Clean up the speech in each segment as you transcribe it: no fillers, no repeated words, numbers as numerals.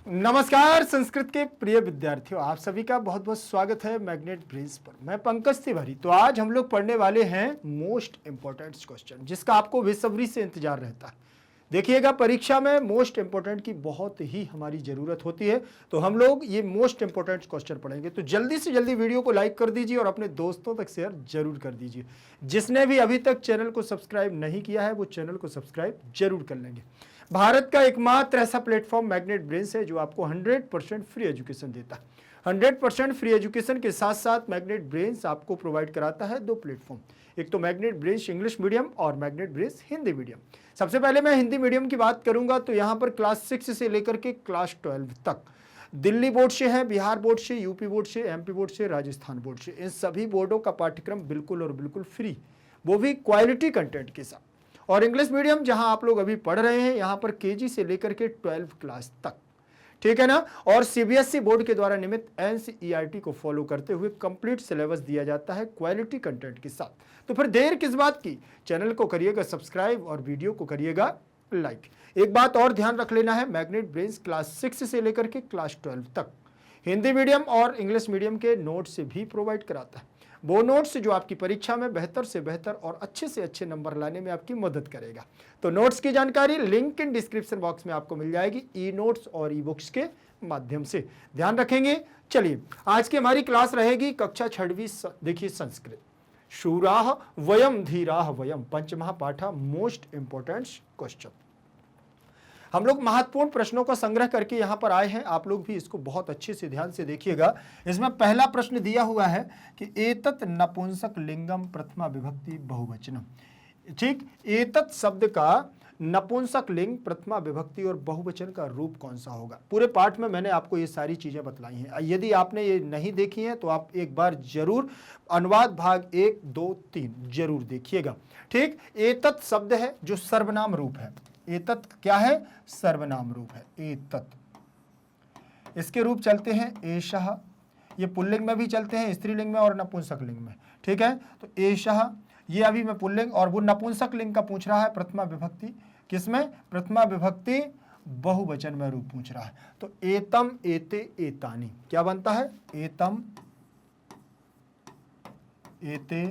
नमस्कार संस्कृत के प्रिय विद्यार्थियों, आप सभी का बहुत बहुत स्वागत है मैग्नेट ब्रेन्स पर। मैं पंकज तिवारी। तो आज हम लोग पढ़ने वाले हैं मोस्ट इंपॉर्टेंट क्वेश्चन, जिसका आपको बेसब्री से इंतजार रहता है। देखिएगा, परीक्षा में मोस्ट इंपॉर्टेंट की बहुत ही हमारी जरूरत होती है, तो हम लोग ये मोस्ट इंपॉर्टेंट क्वेश्चन पढ़ेंगे। तो जल्दी से जल्दी वीडियो को लाइक कर दीजिए और अपने दोस्तों तक शेयर जरूर कर दीजिए। जिसने भी अभी तक चैनल को सब्सक्राइब नहीं किया है वो चैनल को सब्सक्राइब जरूर कर लेंगे। भारत का एकमात्र ऐसा प्लेटफॉर्म मैग्नेट ब्रेन्स है जो आपको 100% फ्री एजुकेशन देता है। 100% फ्री एजुकेशन के साथ साथ मैग्नेट ब्रेन्स आपको प्रोवाइड कराता है दो प्लेटफॉर्म, एक तो मैग्नेट ब्रेन्स इंग्लिश मीडियम और मैग्नेट ब्रेन्स हिंदी मीडियम। सबसे पहले मैं हिंदी मीडियम की बात करूंगा तो यहाँ पर क्लास 6 से लेकर के क्लास 12 तक दिल्ली बोर्ड से है, बिहार बोर्ड से, यूपी बोर्ड से, एमपी बोर्ड से, राजस्थान बोर्ड से, इन सभी बोर्डों का पाठ्यक्रम बिल्कुल और बिल्कुल फ्री, वो भी क्वालिटी कंटेंट के साथ। और इंग्लिश मीडियम जहां आप लोग अभी पढ़ रहे हैं, यहां पर केजी से लेकर के 12 क्लास तक, ठीक है ना। और सीबीएसई बोर्ड के द्वारा निमित एनसीईआरटी को फॉलो करते हुए कंप्लीट सिलेबस दिया जाता है क्वालिटी कंटेंट के साथ। तो फिर देर किस बात की, चैनल को करिएगा सब्सक्राइब और वीडियो को करिएगा लाइक। एक बात और ध्यान रख लेना है, मैग्नेट ब्रेन्स क्लास 6 से लेकर के क्लास 12 तक हिंदी मीडियम और इंग्लिश मीडियम के नोट्स से भी प्रोवाइड कराता है। वो नोट्स जो आपकी परीक्षा में बेहतर से बेहतर और अच्छे से अच्छे नंबर लाने में आपकी मदद करेगा। तो नोट्स की जानकारी लिंक इन डिस्क्रिप्शन बॉक्स में आपको मिल जाएगी, ई नोट्स और ई बुक्स के माध्यम से। ध्यान रखेंगे। चलिए, आज की हमारी क्लास रहेगी कक्षा 6वीं, देखिए संस्कृत। शूराह वयम धीराह वयम पंचमहा पाठा मोस्ट इंपॉर्टेंट क्वेश्चन। हम लोग महत्वपूर्ण प्रश्नों का संग्रह करके यहां पर आए हैं, आप लोग भी इसको बहुत अच्छे से ध्यान से देखिएगा। इसमें पहला प्रश्न दिया हुआ है कि एतत् नपुंसक लिंगम प्रथमा विभक्ति बहुवचनम। ठीक, एतत् शब्द का नपुंसक लिंग, प्रथमा विभक्ति और बहुवचन का रूप कौन सा होगा। पूरे पाठ में मैंने आपको ये सारी चीजें बतलाई हैं। यदि आपने ये नहीं देखी हैं तो आप एक बार जरूर अनुवाद भाग 1, 2, 3 जरूर देखिएगा। ठीक, एतत् शब्द है जो सर्वनाम रूप है। एतत् क्या है? सर्वनाम रूप है एतत्। इसके रूप चलते हैं एषः, ये पुल्लिंग में भी चलते हैं, स्त्रीलिंग में और नपुंसक लिंग में। ठीक है, तो एषः ये अभी मैं पुल्लिंग, और वो नपुंसक लिंग का पूछ रहा है प्रथमा विभक्ति, किसमें? प्रथमा विभक्ति बहुवचन में रूप पूछ रहा है। तो एतम एते एतानि क्या बनता है? एतम एते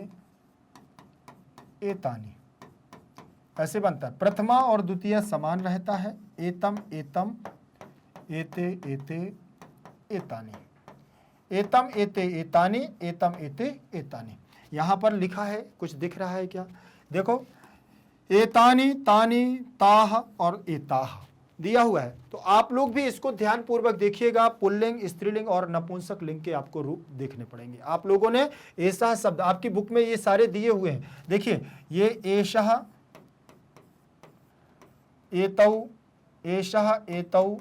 एतानि ऐसे बनता है। प्रथमा और द्वितीय समान रहता है, एतम एतम एते एते एतानि, एतम एते एतानि, एतम एते एतानि। यहां पर लिखा है, कुछ दिख रहा है क्या? देखो, एतानि, तानि, ताह और एताह दिया हुआ है। तो आप लोग भी इसको ध्यान पूर्वक देखिएगा। पुल्लिंग, स्त्रीलिंग और नपुंसक लिंग के आपको रूप देखने पड़ेंगे। आप लोगों ने ऐसा शब्द आपकी बुक में ये सारे दिए हुए हैं। देखिए, ये एषः, एतौ, एषः, एतौ,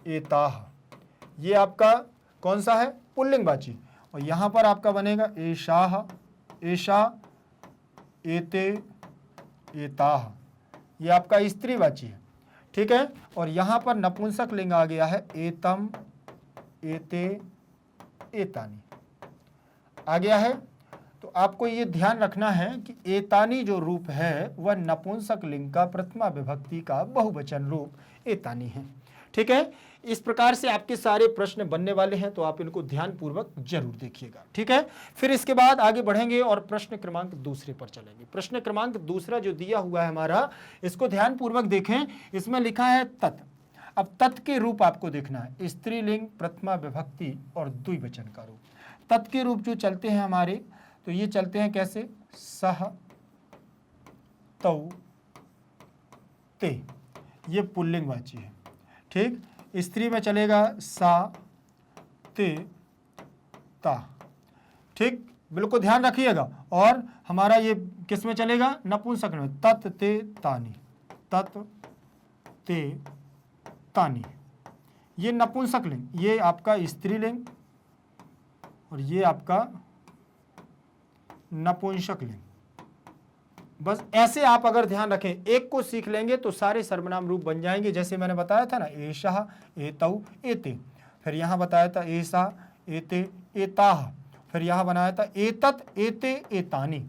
एताः, ये आपका कौन सा है? पुल्लिंगवाची। और यहां पर आपका बनेगा एषाः, एषा, एते, एताः, ये आपका स्त्रीवाची है। ठीक है, और यहां पर नपुंसक लिंग आ गया है, एतम एते एतानि आ गया है। तो आपको ये ध्यान रखना है कि एतानि जो रूप है वह नपुंसक लिंग का प्रथमा विभक्ति का बहुवचन रूप एतानि है। ठीक है, इस प्रकार से आपके सारे प्रश्न बनने वाले हैं, तो आप इनको ध्यान पूर्वक जरूर देखिएगा। ठीक है, फिर इसके बाद आगे बढ़ेंगे और प्रश्न क्रमांक दूसरे पर चलेंगे। प्रश्न क्रमांक दूसरा जो दिया हुआ है हमारा, इसको ध्यान पूर्वक देखें। इसमें लिखा है तत्। अब तत् के रूप आपको देखना है, स्त्रीलिंग, प्रथमा विभक्ति और द्विवचन का रूप। तत् के रूप जो चलते हैं हमारे, तो ये चलते हैं कैसे? सह, तौ, ते, ये पुल्लिंगवाची है। ठीक, स्त्री में चलेगा सा, ते, ता। ठीक, बिल्कुल ध्यान रखिएगा। और हमारा ये किस में चलेगा? नपुंसक में, तत् ते तानि, तत् ते तानि, ये नपुंसक लिंग, ये आपका स्त्रीलिंग और ये आपका नपुंसक लिंग। बस ऐसे आप अगर ध्यान रखें, एक को सीख लेंगे तो सारे सर्वनाम रूप बन जाएंगे। जैसे मैंने बताया था ना, एषः, एतौ, एते, फिर यहां बताया था एषा, एते, एताः, फिर यहां बनाया था एतत् एते एतानि।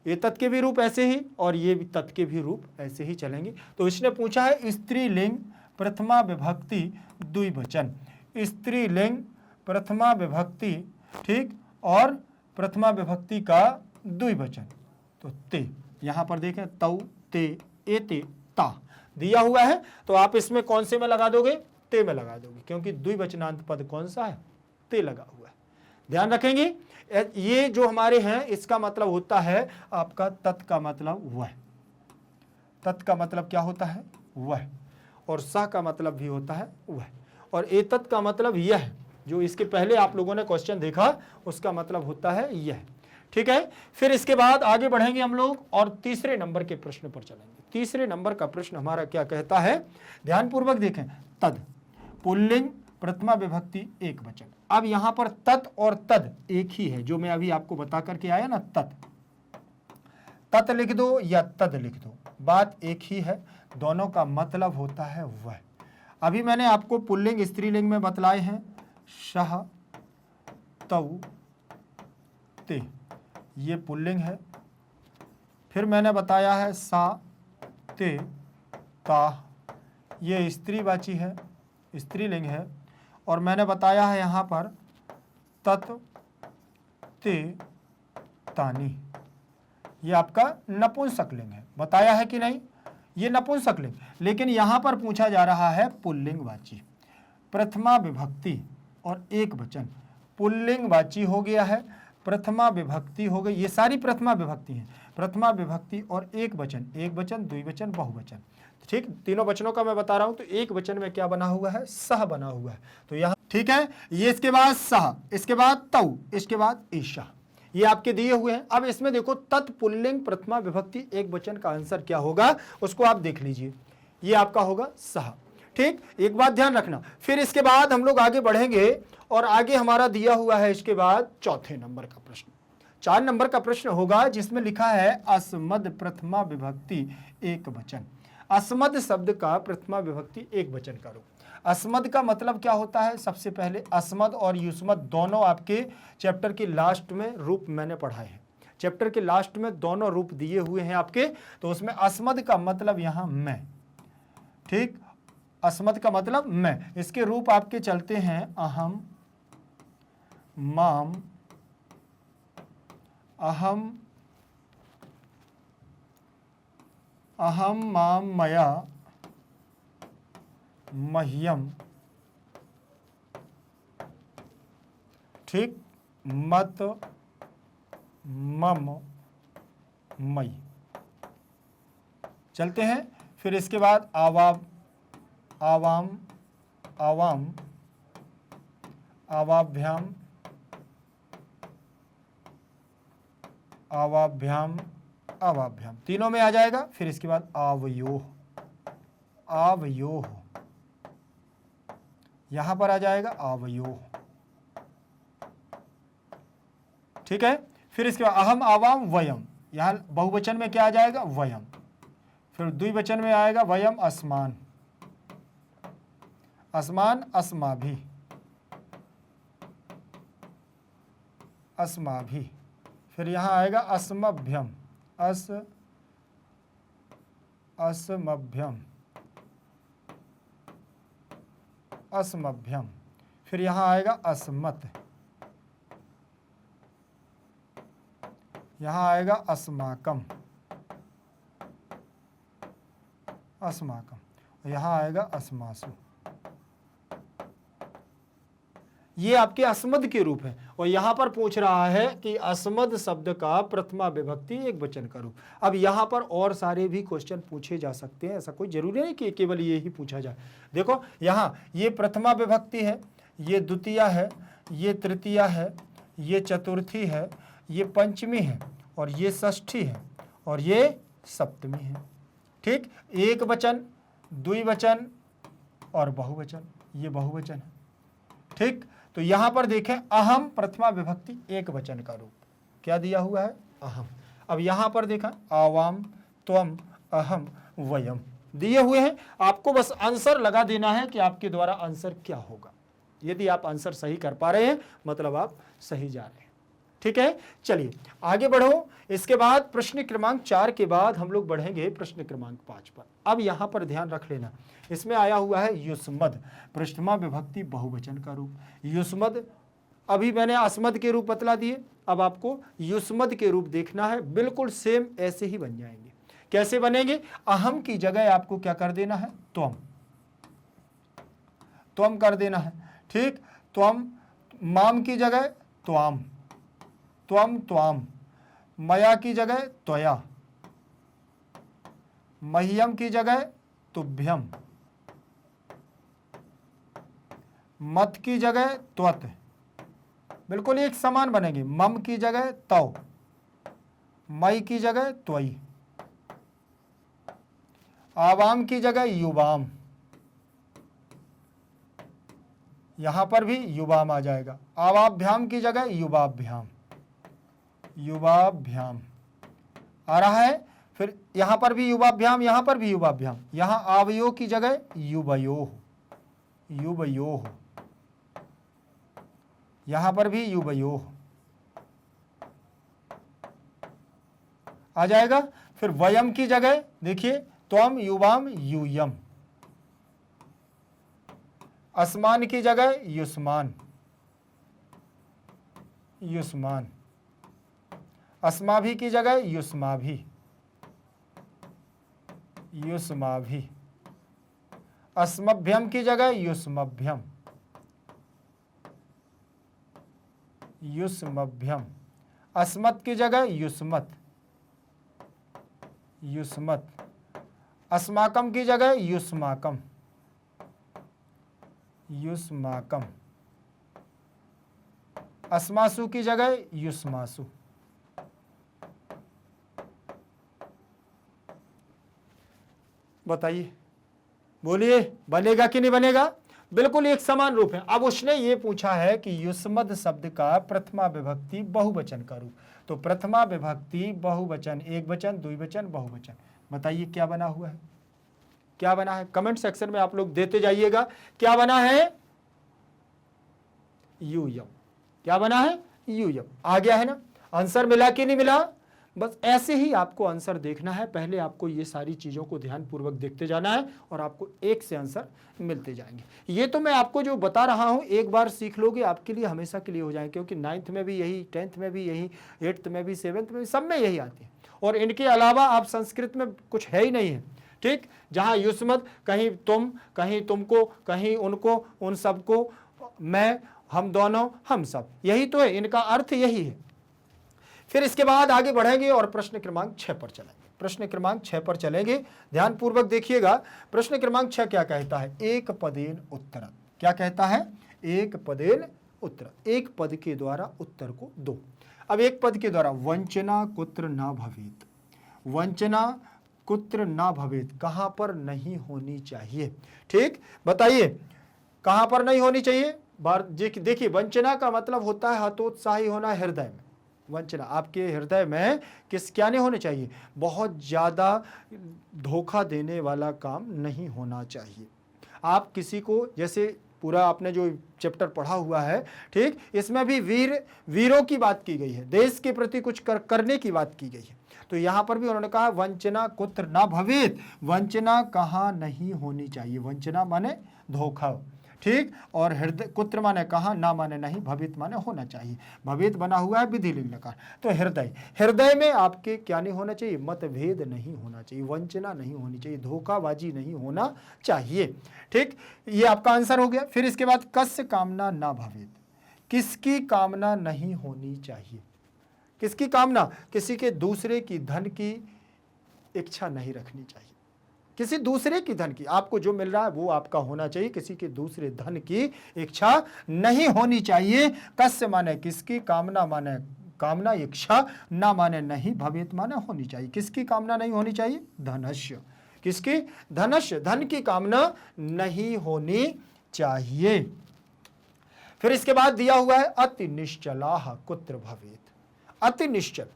एतत् के भी रूप ऐसे ही और ये भी तत् के भी रूप ऐसे ही चलेंगे। तो इसने पूछा है स्त्रीलिंग, प्रथमा विभक्ति द्विवचन, स्त्रीलिंग प्रथमा विभक्ति, ठीक, और प्रथमा विभक्ति का द्विवचन। तो ते, यहां पर देखें तौ, ते, एते, ता दिया हुआ है, तो आप इसमें कौन से में लगा दोगे? ते में लगा दोगे, क्योंकि द्विवचनांत पद कौन सा है? ते लगा हुआ है। ध्यान रखेंगे, ये जो हमारे हैं इसका मतलब होता है आपका तत् का मतलब वह, तत् का मतलब क्या होता है? वह, और सह का मतलब भी होता है वह, और एतत् का मतलब यह, जो इसके पहले आप लोगों ने क्वेश्चन देखा उसका मतलब होता है यह। ठीक है, फिर इसके बाद आगे बढ़ेंगे हम लोग और तीसरे नंबर के प्रश्न पर चलेंगे। तीसरे नंबर का प्रश्न हमारा क्या कहता है? ध्यानपूर्वक देखें, तद पुल्लिंग प्रथमा विभक्ति एक वचन। अब यहां पर तत् और तद एक ही है, जो मैं अभी आपको बता करके आया ना, तत् लिख दो या तद लिख दो, बात एक ही है, दोनों का मतलब होता है वह। अभी मैंने आपको पुल्लिंग स्त्रीलिंग में बतलाए हैं, शह, तौ, ते, ये पुल्लिंग है। फिर मैंने बताया है सा, ते, ता, ये स्त्रीवाची है, स्त्रीलिंग है। और मैंने बताया है यहाँ पर तत्, ते, तानी, ये आपका नपुंसकलिंग है। बताया है कि नहीं? ये नपुंसकलिंग, लेकिन यहाँ पर पूछा जा रहा है पुल्लिंगवाची, प्रथमा विभक्ति और एक वचन। पुल्लिंगवाची हो गया है, प्रथमा विभक्ति हो गई, ये सारी प्रथमा विभक्ति हैं, प्रथमा विभक्ति और एक वचन, एक वचन, द्विवचन, बहुवचन। ठीक, तीनों वचनों का मैं बता रहा हूं, तो एक वचन में क्या बना हुआ है? सह बना हुआ है। तो यहां ठीक है, ये इसके बाद सह, इसके बाद तौ, इसके बाद ईशा, ये आपके दिए हुए हैं। अब इसमें देखो तत्पुल्लिंग प्रथमा विभक्ति एक वचन का आंसर क्या होगा, उसको आप देख लीजिए, ये आपका होगा सह। ठीक, एक बात ध्यान रखना। फिर इसके बाद हम लोग आगे बढ़ेंगे और आगे हमारा दिया हुआ है इसके बाद चौथे नंबर का प्रश्न। 4 नंबर का प्रश्न होगा जिसमें लिखा है अस्मद प्रथमा विभक्ति एक वचन। अस्मद शब्द का प्रथमा विभक्ति एक वचन का रूप। अस्मद का मतलब क्या होता है? सबसे पहले अस्मद और युष्मद दोनों आपके चैप्टर के लास्ट में रूप मैंने पढ़ाए हैं, चैप्टर के लास्ट में दोनों रूप दिए हुए हैं आपके। तो उसमें अस्मद का मतलब यहां मैं, ठीक, अस्मद का मतलब मैं। इसके रूप आपके चलते हैं अहम, माम, अहम, अहम, माम, मया, मह्यम, ठीक, मत, मम, मई। चलते हैं। फिर इसके बाद आवाम, आवाम, आवाम, आवाभ्याम, आवाभ्याम, आवाभ्याम, तीनों में आ जाएगा। फिर इसके बाद आवयोह, आवयोह, यहां पर आ जाएगा आवयोह, ठीक है। फिर इसके बाद अहम, आवाम, वयम, यहां बहुवचन में क्या आ जाएगा? वयम। फिर द्विवचन में आएगा वयम, अस्मान, अस्मान, अस्माभि, अस्माभि। फिर यहां आएगा अस्मभ्यम, असमभ्यम, असमभ्यम। फिर यहां आएगा अस्मत, यहां आएगा अस्माकम, अस्माकम, यहां आएगा अस्मासु। ये आपके अस्मद के रूप है। और यहां पर पूछ रहा है कि अस्मद शब्द का प्रथमा विभक्ति एक वचन का रूप। अब यहां पर और सारे भी क्वेश्चन पूछे जा सकते हैं, ऐसा कोई जरूरी नहीं कि केवल ये ही पूछा जाए। देखो यहां ये प्रथमा विभक्ति है, ये द्वितीया है, ये तृतीया है, ये चतुर्थी है, ये पंचमी है, और ये षष्ठी है, और ये सप्तमी है। ठीक, एक वचन, द्विवचन और बहुवचन, ये बहुवचन है। ठीक, तो यहां पर देखें अहम प्रथमा विभक्ति एक वचन का रूप क्या दिया हुआ है? अहम। अब यहां पर देखा आवाम, त्वम, अहम, वयम दिए हुए हैं। आपको बस आंसर लगा देना है कि आपके द्वारा आंसर क्या होगा। यदि आप आंसर सही कर पा रहे हैं मतलब आप सही जा रहे हैं। ठीक है, चलिए आगे बढ़ो। इसके बाद प्रश्न क्रमांक 4 के बाद हम लोग बढ़ेंगे प्रश्न क्रमांक 5 पर। अब यहां पर ध्यान रख लेना, इसमें आया हुआ है युष्मद, प्रथमा विभक्ति बहुवचन का रूप। युष्मद अभी मैंने अस्मद के रूप बतला दिए, अब आपको युष्मद के रूप देखना है। बिल्कुल सेम ऐसे ही बन जाएंगे। कैसे बनेंगे? अहम की जगह आपको क्या कर देना है? त्वम, त्वम कर देना है। ठीक, त्वम। माम की जगह त्वाम, त्वम त्वाम। मया की जगह त्वया, मह्यम की जगह तुभ्यम, मत की जगह त्वत। बिल्कुल एक समान बनेंगे। मम की जगह तव, मई की जगह त्वई, आवाम की जगह युवाम, यहां पर भी युवाम आ जाएगा। आवाभ्याम की जगह युवाभ्याम, युवाभ्याम आ रहा है। फिर यहां पर भी युवाभ्याम, यहां पर भी युवाभ्याम। यहां आवयो की जगह युवयोः, युवयोः, यहां पर भी युवयोः आ जाएगा। फिर वयम की जगह देखिए त्वम युवाम यूयम, अस्मान की जगह युष्मान, युष्मान, अस्माभि की जगह युष्माभि, युष्माभि, अस्मभ्यम की जगह युष्मभ्यम, युष्मभ्यम, अस्मत् की जगह युष्मत्, युष्मत्, अस्माकम की जगह युष्माकम, युष्माकम, अस्मासु की जगह युष्मासु। बताइए, बोलिए, बनेगा कि नहीं बनेगा? बिल्कुल एक समान रूप है। अब उसने ये पूछा है कि युष्मद शब्द का प्रथमा विभक्ति बहुवचन का रूप। तो प्रथमा विभक्ति बहुवचन, एक वचन, द्विवचन, बहुवचन, बताइए क्या बना हुआ है? क्या बना है? कमेंट सेक्शन में आप लोग देते जाइएगा। क्या बना है? यूयम। क्या बना है? यूयम। आ गया है ना? आंसर मिला कि नहीं मिला? बस ऐसे ही आपको आंसर देखना है। पहले आपको ये सारी चीज़ों को ध्यानपूर्वक देखते जाना है और आपको एक से आंसर मिलते जाएंगे। ये तो मैं आपको जो बता रहा हूँ, एक बार सीख लोगे आपके लिए हमेशा के लिए हो जाएंगे, क्योंकि 9th में भी यही, 10th में भी यही, 8th में भी, 7th में भी, सब में यही आती है। और इनके अलावा आप संस्कृत में कुछ है ही नहीं है। ठीक, जहाँ युष्मद कहीं तुम, कहीं तुमको, कहीं उनको, उन सबको, मैं, हम दोनों, हम सब, यही तो है, इनका अर्थ यही है। फिर इसके बाद आगे बढ़ेंगे और प्रश्न क्रमांक 6 पर चलेंगे। प्रश्न क्रमांक 6 पर चलेंगे, ध्यानपूर्वक देखिएगा। प्रश्न क्रमांक 6 क्या कहता है? एक पदेन उत्तर। क्या कहता है? एक पदेन उत्तर, एक पद के द्वारा उत्तर को दो। अब एक पद के द्वारा, वंचना कुत्र न भवेत, वंचना कुत्र न भवेत, कहां पर नहीं होनी चाहिए? ठीक, बताइए कहां पर नहीं होनी चाहिए? देखिए, वंचना का मतलब होता है हतोत्साही होना हृदय में। वंचना, आपके हृदय में क्या नहीं होने चाहिए? बहुत ज़्यादा धोखा देने वाला काम नहीं होना चाहिए। आप किसी को, जैसे पूरा आपने जो चैप्टर पढ़ा हुआ है, ठीक, इसमें भी वीरों की बात की गई है, देश के प्रति कुछ करने की बात की गई है। तो यहाँ पर भी उन्होंने कहा वंचना कुत्र न भवेत, वंचना कहाँ नहीं होनी चाहिए? वंचना माने धोखा, ठीक, और हृदय, कुत्र माने कहाँ, ना माने नहीं, भवित माने होना चाहिए। भवित बना हुआ है विधि लिंग लकार, तो हृदय, हृदय में आपके क्या नहीं होना चाहिए? मतभेद नहीं होना चाहिए, वंचना नहीं होनी चाहिए, धोखाबाजी नहीं होना चाहिए। ठीक, ये आपका आंसर हो गया। फिर इसके बाद कस्य कामना ना भवेत, किसकी कामना नहीं होनी चाहिए? किसकी कामना? किसी के दूसरे की धन की इच्छा नहीं रखनी चाहिए। किसी दूसरे की धन की, आपको जो मिल रहा है वो आपका होना चाहिए, किसी के दूसरे धन की इच्छा नहीं होनी चाहिए। कस्य माने किसकी, कामना माने कामना, इच्छा, ना माने नहीं, भवेत माने होनी चाहिए। किसकी कामना नहीं होनी चाहिए? धनस्य। किसकी? धनस्य, धन की कामना नहीं होनी चाहिए। फिर इसके बाद दिया हुआ है अति निश्चलाः कुत्र भवेत, अति निश्चल।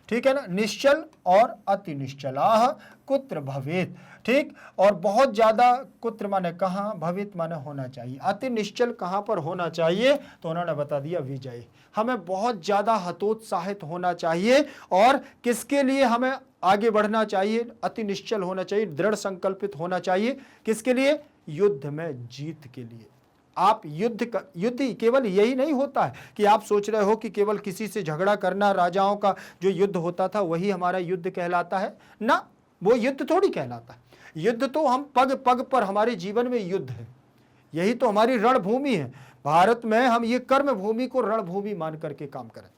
ठीक है ना, निश्चल और अति निश्चलाः कुत्र भवेत्, ठीक, और बहुत ज्यादा, कुत्र माने कहाँ, भवेत् माने होना चाहिए, अति निश्चल कहाँ पर होना चाहिए, तो उन्होंने बता दिया विजय। हमें बहुत ज्यादा हतोत्साहित होना चाहिए और किसके लिए हमें आगे बढ़ना चाहिए, अति निश्चल होना चाहिए, दृढ़ संकल्पित होना चाहिए, किसके लिए, युद्ध में जीत के लिए। आप युद्ध केवल यही नहीं होता है कि आप सोच रहे हो कि केवल किसी से झगड़ा करना, राजाओं का जो युद्ध होता था वही हमारा युद्ध कहलाता है ना, वो युद्ध थोड़ी कहलाता है। युद्ध तो हम पग पग पर, हमारे जीवन में युद्ध है, यही तो हमारी रणभूमि है। भारत में हम ये कर्म भूमि को रणभूमि मान करके काम करें।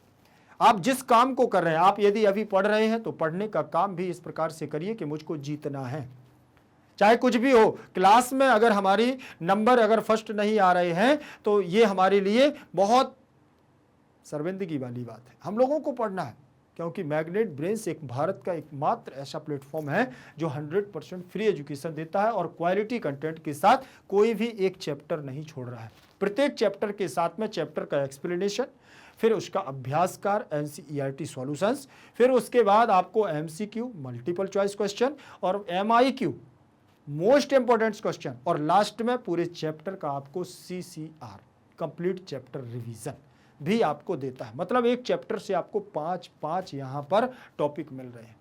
आप जिस काम को कर रहे हैं, आप यदि अभी पढ़ रहे हैं तो पढ़ने का काम भी इस प्रकार से करिए कि मुझको जीतना है, चाहे कुछ भी हो। क्लास में अगर हमारी नंबर अगर फर्स्ट नहीं आ रहे हैं तो ये हमारे लिए बहुत शर्मिंदगी वाली बात है। हम लोगों को पढ़ना है, क्योंकि मैग्नेट ब्रेन्स एक भारत का एकमात्र ऐसा प्लेटफॉर्म है जो 100% फ्री एजुकेशन देता है और क्वालिटी कंटेंट के साथ कोई भी एक चैप्टर नहीं छोड़ रहा है। प्रत्येक चैप्टर के साथ में चैप्टर का एक्सप्लेनेशन, फिर उसका अभ्यासकार NCERT सॉल्यूशंस, फिर उसके बाद आपको MCQ मल्टीपल चॉइस क्वेश्चन और MIQ मोस्ट इंपॉर्टेंट क्वेश्चन, और लास्ट में पूरे चैप्टर का आपको CCR कंप्लीट चैप्टर रिवीजन भी आपको देता है। मतलब एक चैप्टर से आपको 5 यहाँ पर टॉपिक मिल रहे हैं।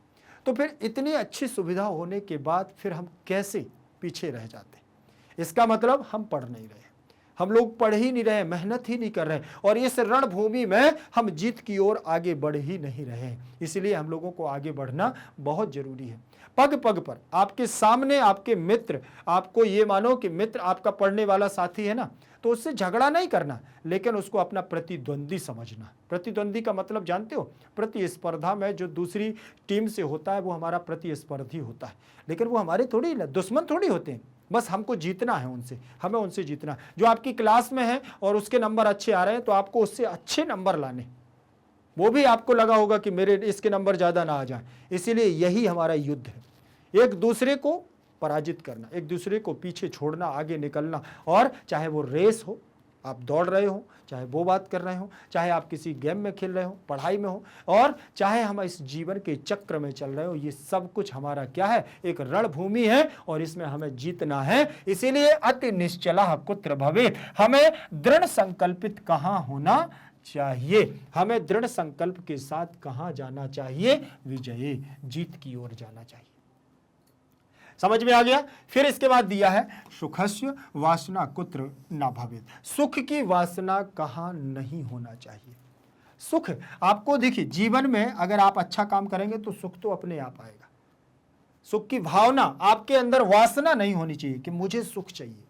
तो फिर इतनी अच्छी सुविधा होने के बाद फिर हम कैसे पीछे रह जाते हैं? इसका मतलब हम पढ़ नहीं रहे, हम लोग पढ़ ही नहीं रहे, मेहनत ही नहीं कर रहे, और इस रणभूमि में हम जीत की ओर आगे बढ़ ही नहीं रहे। इसलिए हम लोगों को आगे बढ़ना बहुत जरूरी है। पग पग पर आपके सामने आपके मित्र, आपको ये मानो कि मित्र आपका पढ़ने वाला साथी है ना, तो उससे झगड़ा नहीं करना, लेकिन उसको अपना प्रतिद्वंदी समझना। प्रतिद्वंदी का मतलब जानते हो, प्रतिस्पर्धा में जो दूसरी टीम से होता है वो हमारा प्रतिस्पर्धी होता है, लेकिन वो हमारे थोड़ी दुश्मन थोड़ी होते हैं। बस हमको जीतना है उनसे, हमें उनसे जीतना। जो आपकी क्लास में है और उसके नंबर अच्छे आ रहे हैं तो आपको उससे अच्छे नंबर लाने, वो भी आपको लगा होगा कि मेरे इसके नंबर ज़्यादा ना आ जाए। इसीलिए यही हमारा युद्ध है, एक दूसरे को पराजित करना, एक दूसरे को पीछे छोड़ना, आगे निकलना। और चाहे वो रेस हो, आप दौड़ रहे हो, चाहे वो बात कर रहे हो, चाहे आप किसी गेम में खेल रहे हो, पढ़ाई में हो, और चाहे हम इस जीवन के चक्र में चल रहे हो, ये सब कुछ हमारा क्या है, एक रणभूमि है और इसमें हमें जीतना है। इसीलिए अति निश्चलः कुत्र भवेत्, हमें दृढ़ संकल्पित कहाँ होना चाहिए, हमें दृढ़ संकल्प के साथ कहाँ जाना चाहिए, विजयी, जीत की ओर जाना चाहिए। समझ में आ गया? फिर इसके बाद दिया है सुखस्य वासना कुत्र न भवेत्, सुख की वासना कहाँ नहीं होना चाहिए। सुख आपको देखिए, जीवन में अगर आप अच्छा काम करेंगे तो सुख तो अपने आप आएगा। सुख की भावना आपके अंदर, वासना नहीं होनी चाहिए कि मुझे सुख चाहिए,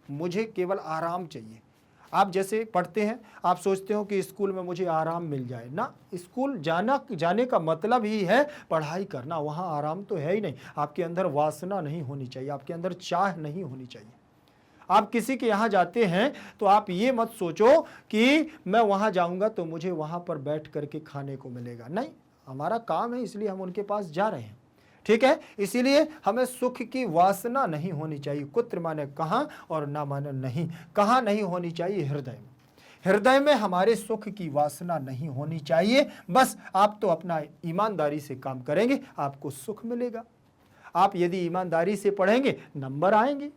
मुझे केवल आराम चाहिए। आप जैसे पढ़ते हैं, आप सोचते हो कि स्कूल में मुझे आराम मिल जाए ना, स्कूल जाने का मतलब ही है पढ़ाई करना, वहाँ आराम तो है ही नहीं। आपके अंदर वासना नहीं होनी चाहिए, आपके अंदर चाह नहीं होनी चाहिए। आप किसी के यहाँ जाते हैं तो आप ये मत सोचो कि मैं वहाँ जाऊँगा तो मुझे वहाँ पर बैठ करके खाने को मिलेगा, नहीं, हमारा काम है इसलिए हम उनके पास जा रहे हैं, ठीक है। इसीलिए हमें सुख की वासना नहीं होनी चाहिए। कुत्र माने कहाँ और ना माने नहीं, कहाँ नहीं होनी चाहिए, हृदय में। हृदय में हमारे सुख की वासना नहीं होनी चाहिए। बस आप तो अपना ईमानदारी से काम करेंगे, आपको सुख मिलेगा। आप यदि ईमानदारी से पढ़ेंगे, नंबर आएंगे।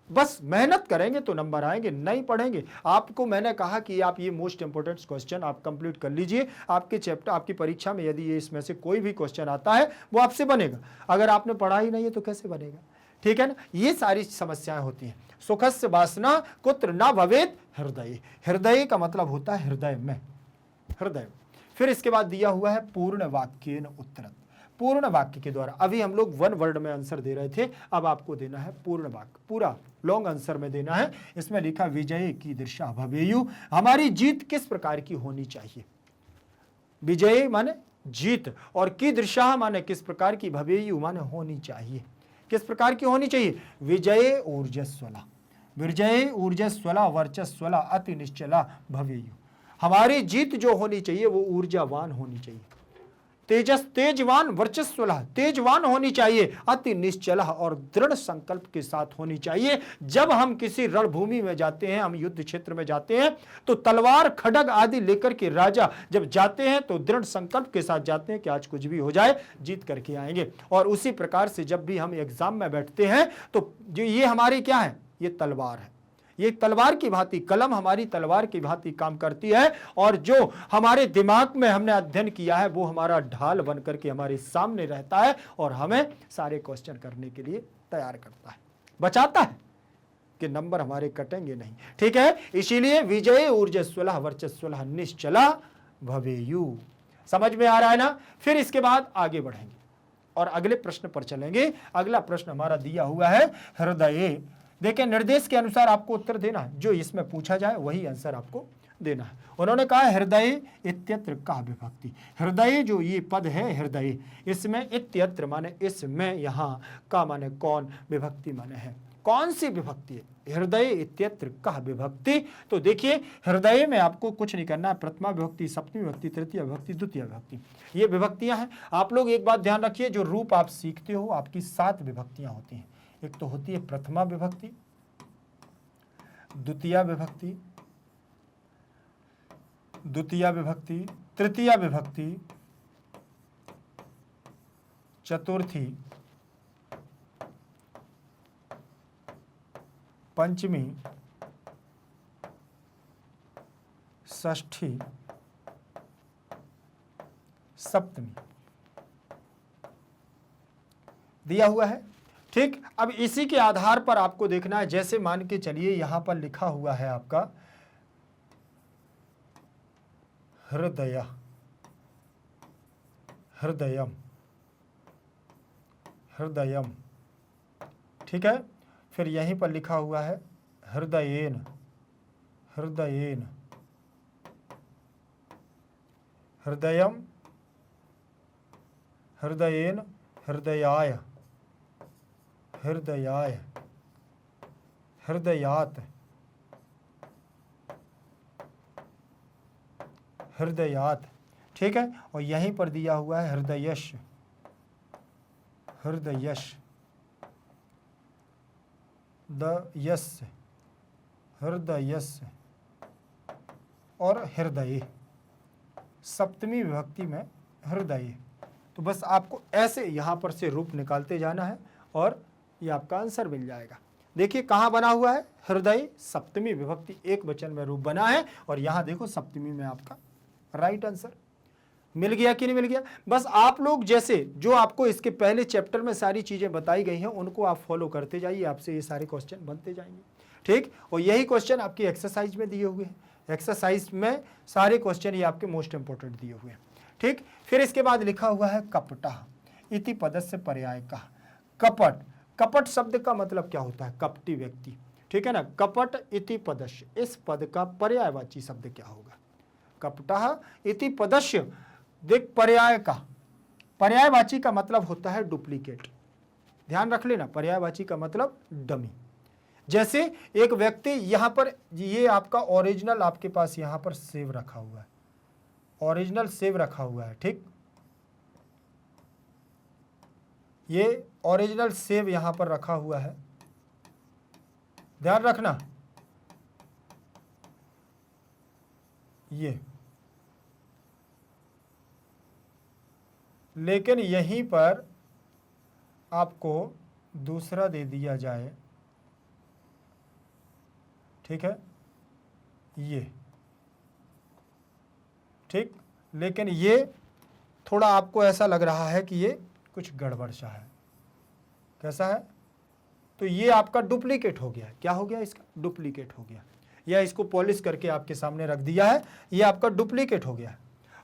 बस मेहनत करेंगे तो नंबर आएंगे, नहीं पढ़ेंगे। आपको मैंने कहा कि आप ये मोस्ट इंपोर्टेंट क्वेश्चन आप कंप्लीट कर लीजिए। आपके चैप्टर, आपकी परीक्षा में यदि ये इसमें से कोई भी क्वेश्चन आता है वो आपसे बनेगा। अगर आपने पढ़ा ही नहीं है तो कैसे बनेगा, ठीक है ना। ये सारी समस्याएं होती हैं। सुखस्य वासना कुत्र न भवेत् हृदय, हृदय का मतलब होता है हृदय में, हृदय। फिर इसके बाद दिया हुआ है पूर्ण वाक्येन उत्तरत्, पूर्ण वाक्य के द्वारा। अभी हम लोग वन वर्ड में आंसर दे रहे थे, अब आपको देना है पूर्ण वाक्य, पूरा लॉन्ग आंसर में देना है। इसमें लिखा विजय कीदृशा भवेयु, हमारी जीत किस प्रकार की होनी चाहिए। विजय माने जीत और कीदृशा माने किस प्रकार की, भवेयु माने होनी चाहिए, किस प्रकार की होनी चाहिए। विजय ऊर्जस्वला, विजय ऊर्जस्वला वर्चस्वला अति निश्चला भवेयु, हमारी जीत जो होनी चाहिए वो ऊर्जावान होनी चाहिए। तेजस तेजवान वर्चस्वलह, तेजवान होनी चाहिए, अति निश्चलह और दृढ़ संकल्प के साथ होनी चाहिए। जब हम किसी रणभूमि में जाते हैं, हम युद्ध क्षेत्र में जाते हैं, तो तलवार खड्ग आदि लेकर के राजा जब जाते हैं तो दृढ़ संकल्प के साथ जाते हैं कि आज कुछ भी हो जाए जीत करके आएंगे। और उसी प्रकार से जब भी हम एग्जाम में बैठते हैं तो जो ये हमारी क्या है, ये तलवार है, ये तलवार की भांति, कलम हमारी तलवार की भांति काम करती है, और जो हमारे दिमाग में हमने अध्ययन किया है वो हमारा ढाल बन करके हमारे सामने रहता है और हमें सारे क्वेश्चन करने के लिए तैयार करता है, बचाता है कि नंबर हमारे कटेंगे नहीं। ठीक है, इसीलिए विजय ऊर्जस्वलः वर्चस्वलः निश्चला भवेयु। समझ में आ रहा है ना। फिर इसके बाद आगे बढ़ेंगे और अगले प्रश्न पर चलेंगे। अगला प्रश्न हमारा दिया हुआ है हृदय। देखिए, निर्देश के अनुसार आपको उत्तर देना है, जो इसमें पूछा जाए वही आंसर आपको देना है। उन्होंने कहा हृदय इत्यत्र का विभक्ति। हृदय जो ये पद है हृदय, इसमें इत्यत्र माने इसमें, यहाँ का माने कौन, विभक्ति माने है, कौन सी विभक्ति है, हृदय इत्यत्र का विभक्ति। तो देखिए, हृदय में आपको कुछ नहीं करना है, प्रथमा विभक्ति, सप्तमी विभक्ति, तृतीय विभक्ति, द्वितीय विभक्ति, ये विभक्तियां हैं। आप लोग एक बात ध्यान रखिए, जो रूप आप सीखते हो आपकी 7 विभक्तियां होती हैं। एक तो होती है प्रथमा विभक्ति, द्वितीय विभक्ति, द्वितीय विभक्ति, तृतीय विभक्ति, चतुर्थी, पंचमी, षष्ठी, सप्तमी दिया हुआ है। ठीक, अब इसी के आधार पर आपको देखना है, जैसे मान के चलिए यहां पर लिखा हुआ है आपका हृदय, हृदयम, हृदयम, ठीक है। फिर यहीं पर लिखा हुआ है हृदयेन, हृदयेन, हृदयम, हृदयेन, हृदयाय, हृदयाय, हृदयात, हृदयात, ठीक है। और यहीं पर दिया हुआ है हृदयश, हृदयश, दयस, हृदयस और हृदय, सप्तमी विभक्ति में हृदय। तो बस आपको ऐसे यहां पर से रूप निकालते जाना है और ये आपका आंसर मिल जाएगा। देखिए कहाँ बना हुआ है, हृदय सप्तमी विभक्ति एक वचन में रूप बना है, और यहां देखो सप्तमी में आपका राइट आंसर मिल गया कि नहीं मिल गया। बस आप लोग जैसे जो आपको इसके पहले चैप्टर में सारी चीजें बताई गई हैं उनको आप फॉलो करते जाइए, आपसे ये सारे क्वेश्चन बनते जाएंगे। ठीक, और यही क्वेश्चन आपकी एक्सरसाइज में दिए हुए हैं, एक्सरसाइज में सारे क्वेश्चन ये आपके मोस्ट इंपोर्टेंट दिए हुए हैं। ठीक, फिर इसके बाद लिखा हुआ है कपटः इति पदस्य पर्यायकः। कपट, कपट शब्द का मतलब क्या होता है, कपटी व्यक्ति, ठीक है ना। कपट इति पदस्य, इस पद का पर्यायवाची शब्द क्या होगा, कपटः इति पदस्य। देख, पर्याय का, पर्यायवाची का मतलब होता है डुप्लीकेट, ध्यान रख लेना, पर्यायवाची का मतलब डमी। जैसे एक व्यक्ति यहां पर, ये आपका ओरिजिनल आपके पास यहां पर सेव रखा हुआ है, ओरिजिनल सेव रखा हुआ है, ठीक, ये ओरिजिनल सेव यहां पर रखा हुआ है, ध्यान रखना। ये लेकिन यहीं पर आपको दूसरा दे दिया जाए, ठीक है, ये, ठीक, लेकिन ये थोड़ा आपको ऐसा लग रहा है कि ये कुछ गड़बड़ सा है, कैसा है, तो ये आपका डुप्लीकेट हो गया। क्या हो गया, इसका डुप्लीकेट हो गया, या इसको पॉलिश करके आपके सामने रख दिया है, ये आपका डुप्लीकेट हो गया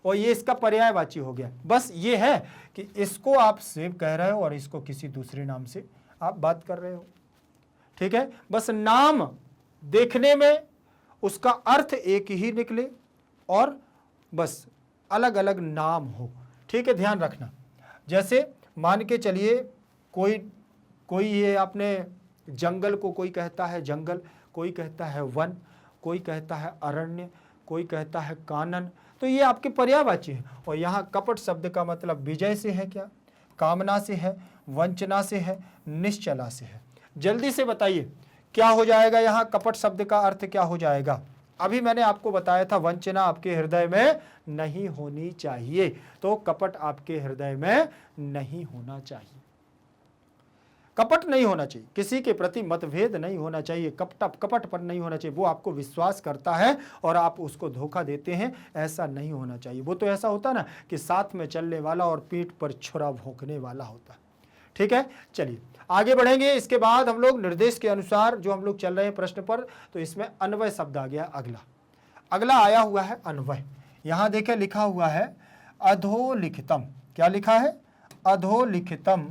और ये इसका पर्यायवाची हो गया। बस ये है कि इसको आप सेव कह रहे हो और इसको किसी दूसरे नाम से आप बात कर रहे हो, ठीक है। बस नाम देखने में उसका अर्थ एक ही निकले और बस अलग अलग नाम हो, ठीक है, ध्यान रखना। जैसे मान के चलिए कोई ये आपने जंगल को कोई कहता है जंगल, कोई कहता है वन, कोई कहता है अरण्य, कोई कहता है कानन। तो ये आपके पर्यायवाची है। और यहाँ कपट शब्द का मतलब विजय से है क्या, कामना से है, वंचना से है, निश्चला से है। जल्दी से बताइए क्या हो जाएगा, यहाँ कपट शब्द का अर्थ क्या हो जाएगा। अभी मैंने आपको बताया था वंचना आपके हृदय में नहीं होनी चाहिए, तो कपट आपके हृदय में नहीं होना चाहिए। कपट नहीं होना चाहिए, किसी के प्रति मतभेद नहीं होना चाहिए, कपटपन नहीं होना चाहिए। वो आपको विश्वास करता है और आप उसको धोखा देते हैं, ऐसा नहीं होना चाहिए। वो तो ऐसा होता ना कि साथ में चलने वाला और पीठ पर छुरा भोंकने वाला होता है। ठीक है, चलिए आगे बढ़ेंगे। इसके बाद हम लोग निर्देश के अनुसार जो हम लोग चल रहे हैं प्रश्न पर, तो इसमें अन्वय शब्द आ गया। अगला आया हुआ है अन्वय। यहां देखें लिखा हुआ है अधोलिखितम। क्या लिखा है, अधोलिखितम।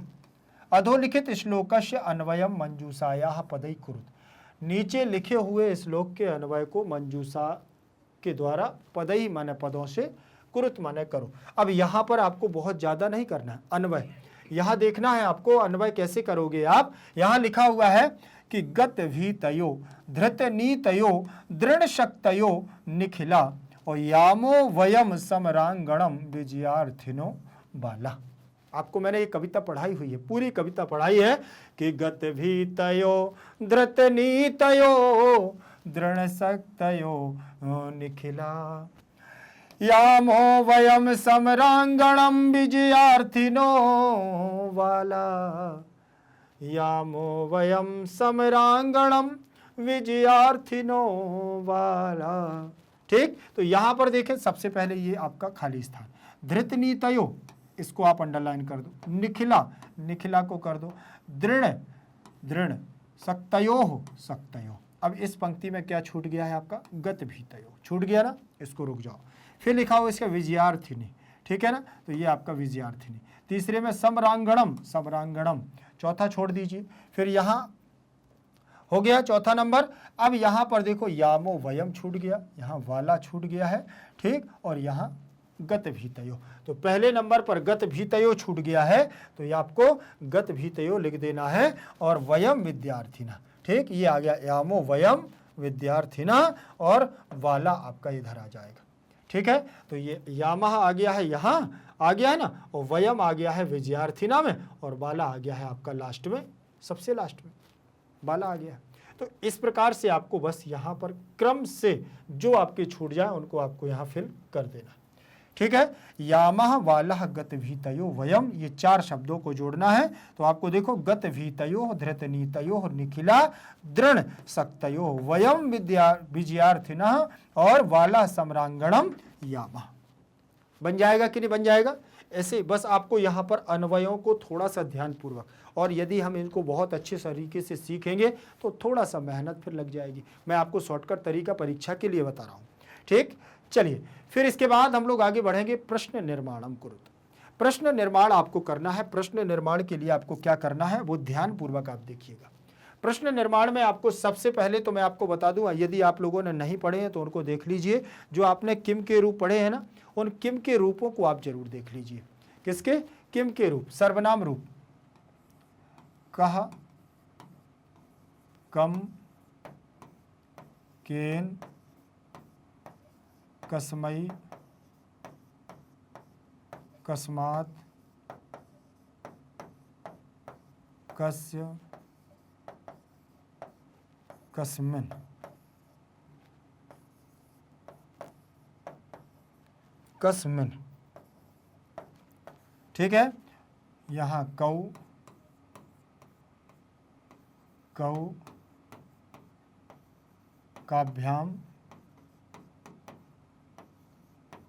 अधोलिखित श्लोकस्य अन्वयम मंजूषायाः पदै कुरुत। नीचे लिखे हुए श्लोक के अन्वय को मंजूषा के द्वारा पदई माने पदों से, कुरुत माने करो। अब यहाँ पर आपको बहुत ज़्यादा नहीं करना है अन्वय, यहाँ देखना है आपको अन्वय कैसे करोगे आप। यहाँ लिखा हुआ है कि गत भीतयो धृत नीतयो दृढ़ शक्तयो निखिला और यामो वयम समरांगणम विजयार्थिनो बाला। आपको मैंने ये कविता पढ़ाई हुई है, पूरी कविता पढ़ाई है कि गत भीतयो धृत नीतयो दृढ़ शक्तयो निखिला यामो वयम समरांगणम विजयार्थिनो वाला, यामो वयम समरांगणम विजयार्थिनो वाला। ठीक, तो यहां पर देखें सबसे पहले ये आपका खाली स्थान, धृत नीतयो इसको आप अंडरलाइन कर दो, निखिला निखिला को कर दो, दृढ़ दृढ़ शक्तयो शक्तयो। अब इस पंक्ति में क्या छूट गया है आपका, गत भीतयो छूट गया ना, इसको रुक जाओ। फिर लिखा हुआ इसका विजयार्थिनी, ठीक है ना, तो ये आपका विजयार्थिनी। तीसरे में समरांगणम समरांगणम, चौथा छोड़ दीजिए। फिर यहाँ हो गया चौथा नंबर। अब यहाँ पर देखो यामो वयम छूट गया, यहाँ वाला छूट गया है, ठीक, और यहाँ गत भीतयो। तो पहले नंबर पर गत भीतयो छूट गया है, तो ये आपको गत भीतयो लिख देना है और वयम विद्यार्थिना। ठीक, ये आ गया यामो वयम विद्यार्थिना और वाला आपका इधर आ जाएगा। ठीक है, तो ये यामह आ गया है, यहाँ आ गया है ना, और वयम आ गया है विजयार्थिना में, और बाला आ गया है आपका लास्ट में, सबसे लास्ट में बाला आ गया है। तो इस प्रकार से आपको बस यहाँ पर क्रम से जो आपके छूट जाए उनको आपको यहाँ फिल कर देना। ठीक है, यामह वालह गत भीतयो वयम, ये चार शब्दों को जोड़ना है। तो आपको देखो गत भीतयो धृत नीतयो निखिला दृढ़ शक्तयो वयम विजयार्थिना और वाला सम्रांगणम यामह। बन जाएगा कि नहीं बन जाएगा। ऐसे बस आपको यहाँ पर अन्वयों को थोड़ा सा ध्यानपूर्वक, और यदि हम इनको बहुत अच्छे तरीके से सीखेंगे तो थोड़ा सा मेहनत फिर लग जाएगी। मैं आपको शॉर्टकट तरीका परीक्षा के लिए बता रहा हूँ। ठीक, चलिए फिर इसके बाद हम लोग आगे बढ़ेंगे। प्रश्न निर्माणम कुरुत। प्रश्न निर्माण आपको करना है। प्रश्न निर्माण के लिए आपको क्या करना है वो ध्यान पूर्वक आप देखिएगा। प्रश्न निर्माण में आपको सबसे पहले तो मैं आपको बता दूं, यदि आप लोगों ने नहीं पढ़े हैं तो उनको देख लीजिए। जो आपने किम के रूप पढ़े हैं ना, उन किम के रूपों को आप जरूर देख लीजिए। किसके, किम के रूप, सर्वनाम रूप, कह, कम, केन, कस्मई, कस्मात, कस्य, कस्मिन। कस्मिन, ठीक है। यहाँ कौ, कौ, काभ्याम,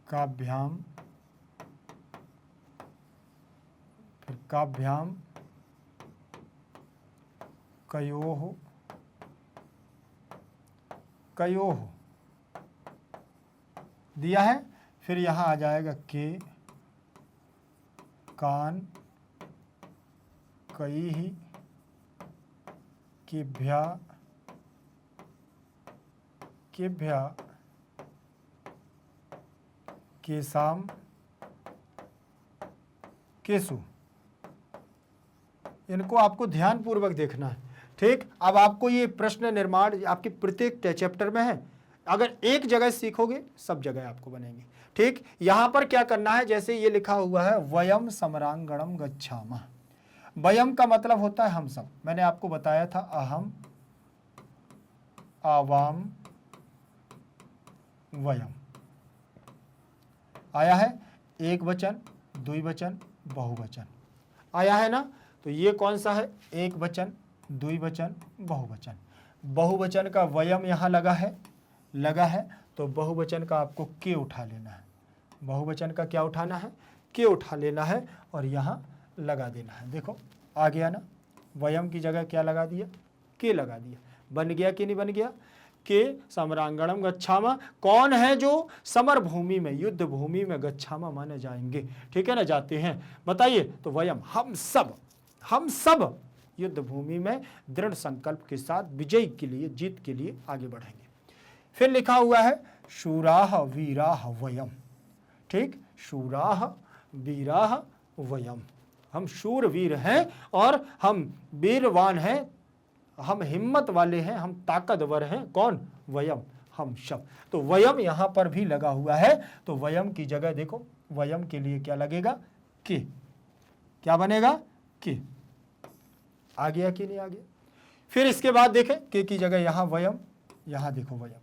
काभ्याम, फिर काभ्याम, कयोः, कयोः दिया है। फिर यहाँ आ जाएगा के, कान, कईहि, केभ्या, केभ्या, केसाम, केसु। इनको आपको ध्यान पूर्वक देखना है। ठीक, अब आपको ये प्रश्न निर्माण आपके प्रत्येक चैप्टर में है। अगर एक जगह सीखोगे सब जगह आपको बनेंगे। ठीक, यहां पर क्या करना है, जैसे ये लिखा हुआ है वयम समरांगणम गच्छामः। वयम का मतलब होता है हम सब, मैंने आपको बताया था अहम आवाम वयम। आया है एक वचन, द्विवचन, बहुवचन आया है ना। तो ये कौन सा है, एक वचन, द्विवचन, बहुवचन। बहुवचन का वयम यहां लगा है, तो बहुवचन का आपको के उठा लेना है। बहुवचन का क्या उठाना है, के उठा लेना है और यहां लगा देना है। देखो आ गया ना, वयम की जगह क्या लगा दिया, के लगा दिया। बन गया कि नहीं बन गया, के समरांगणम गच्छामः। कौन है जो समर भूमि में, युद्ध भूमि में गच्छामः माने जाएंगे, ठीक है ना, जाते हैं, बताइए। तो वयम हम सब युद्ध भूमि में दृढ़ संकल्प के साथ विजय के लिए, जीत के लिए आगे बढ़ेंगे। फिर लिखा हुआ है शूराः वीराः वयम। ठीक, शूराः वीराः वयम, हम शूर वीर हैं और हम वीरवान हैं, हम हिम्मत वाले हैं, हम ताकतवर हैं। कौन, वयम, हम सब। तो वयम यहां पर भी लगा हुआ है, तो वयम की जगह देखो, वयम के लिए क्या लगेगा, के। क्या बनेगा, के। आ गया कि नहीं आ गया। फिर इसके बाद देखें, के की जगह यहां वयम, यहां देखो वयम।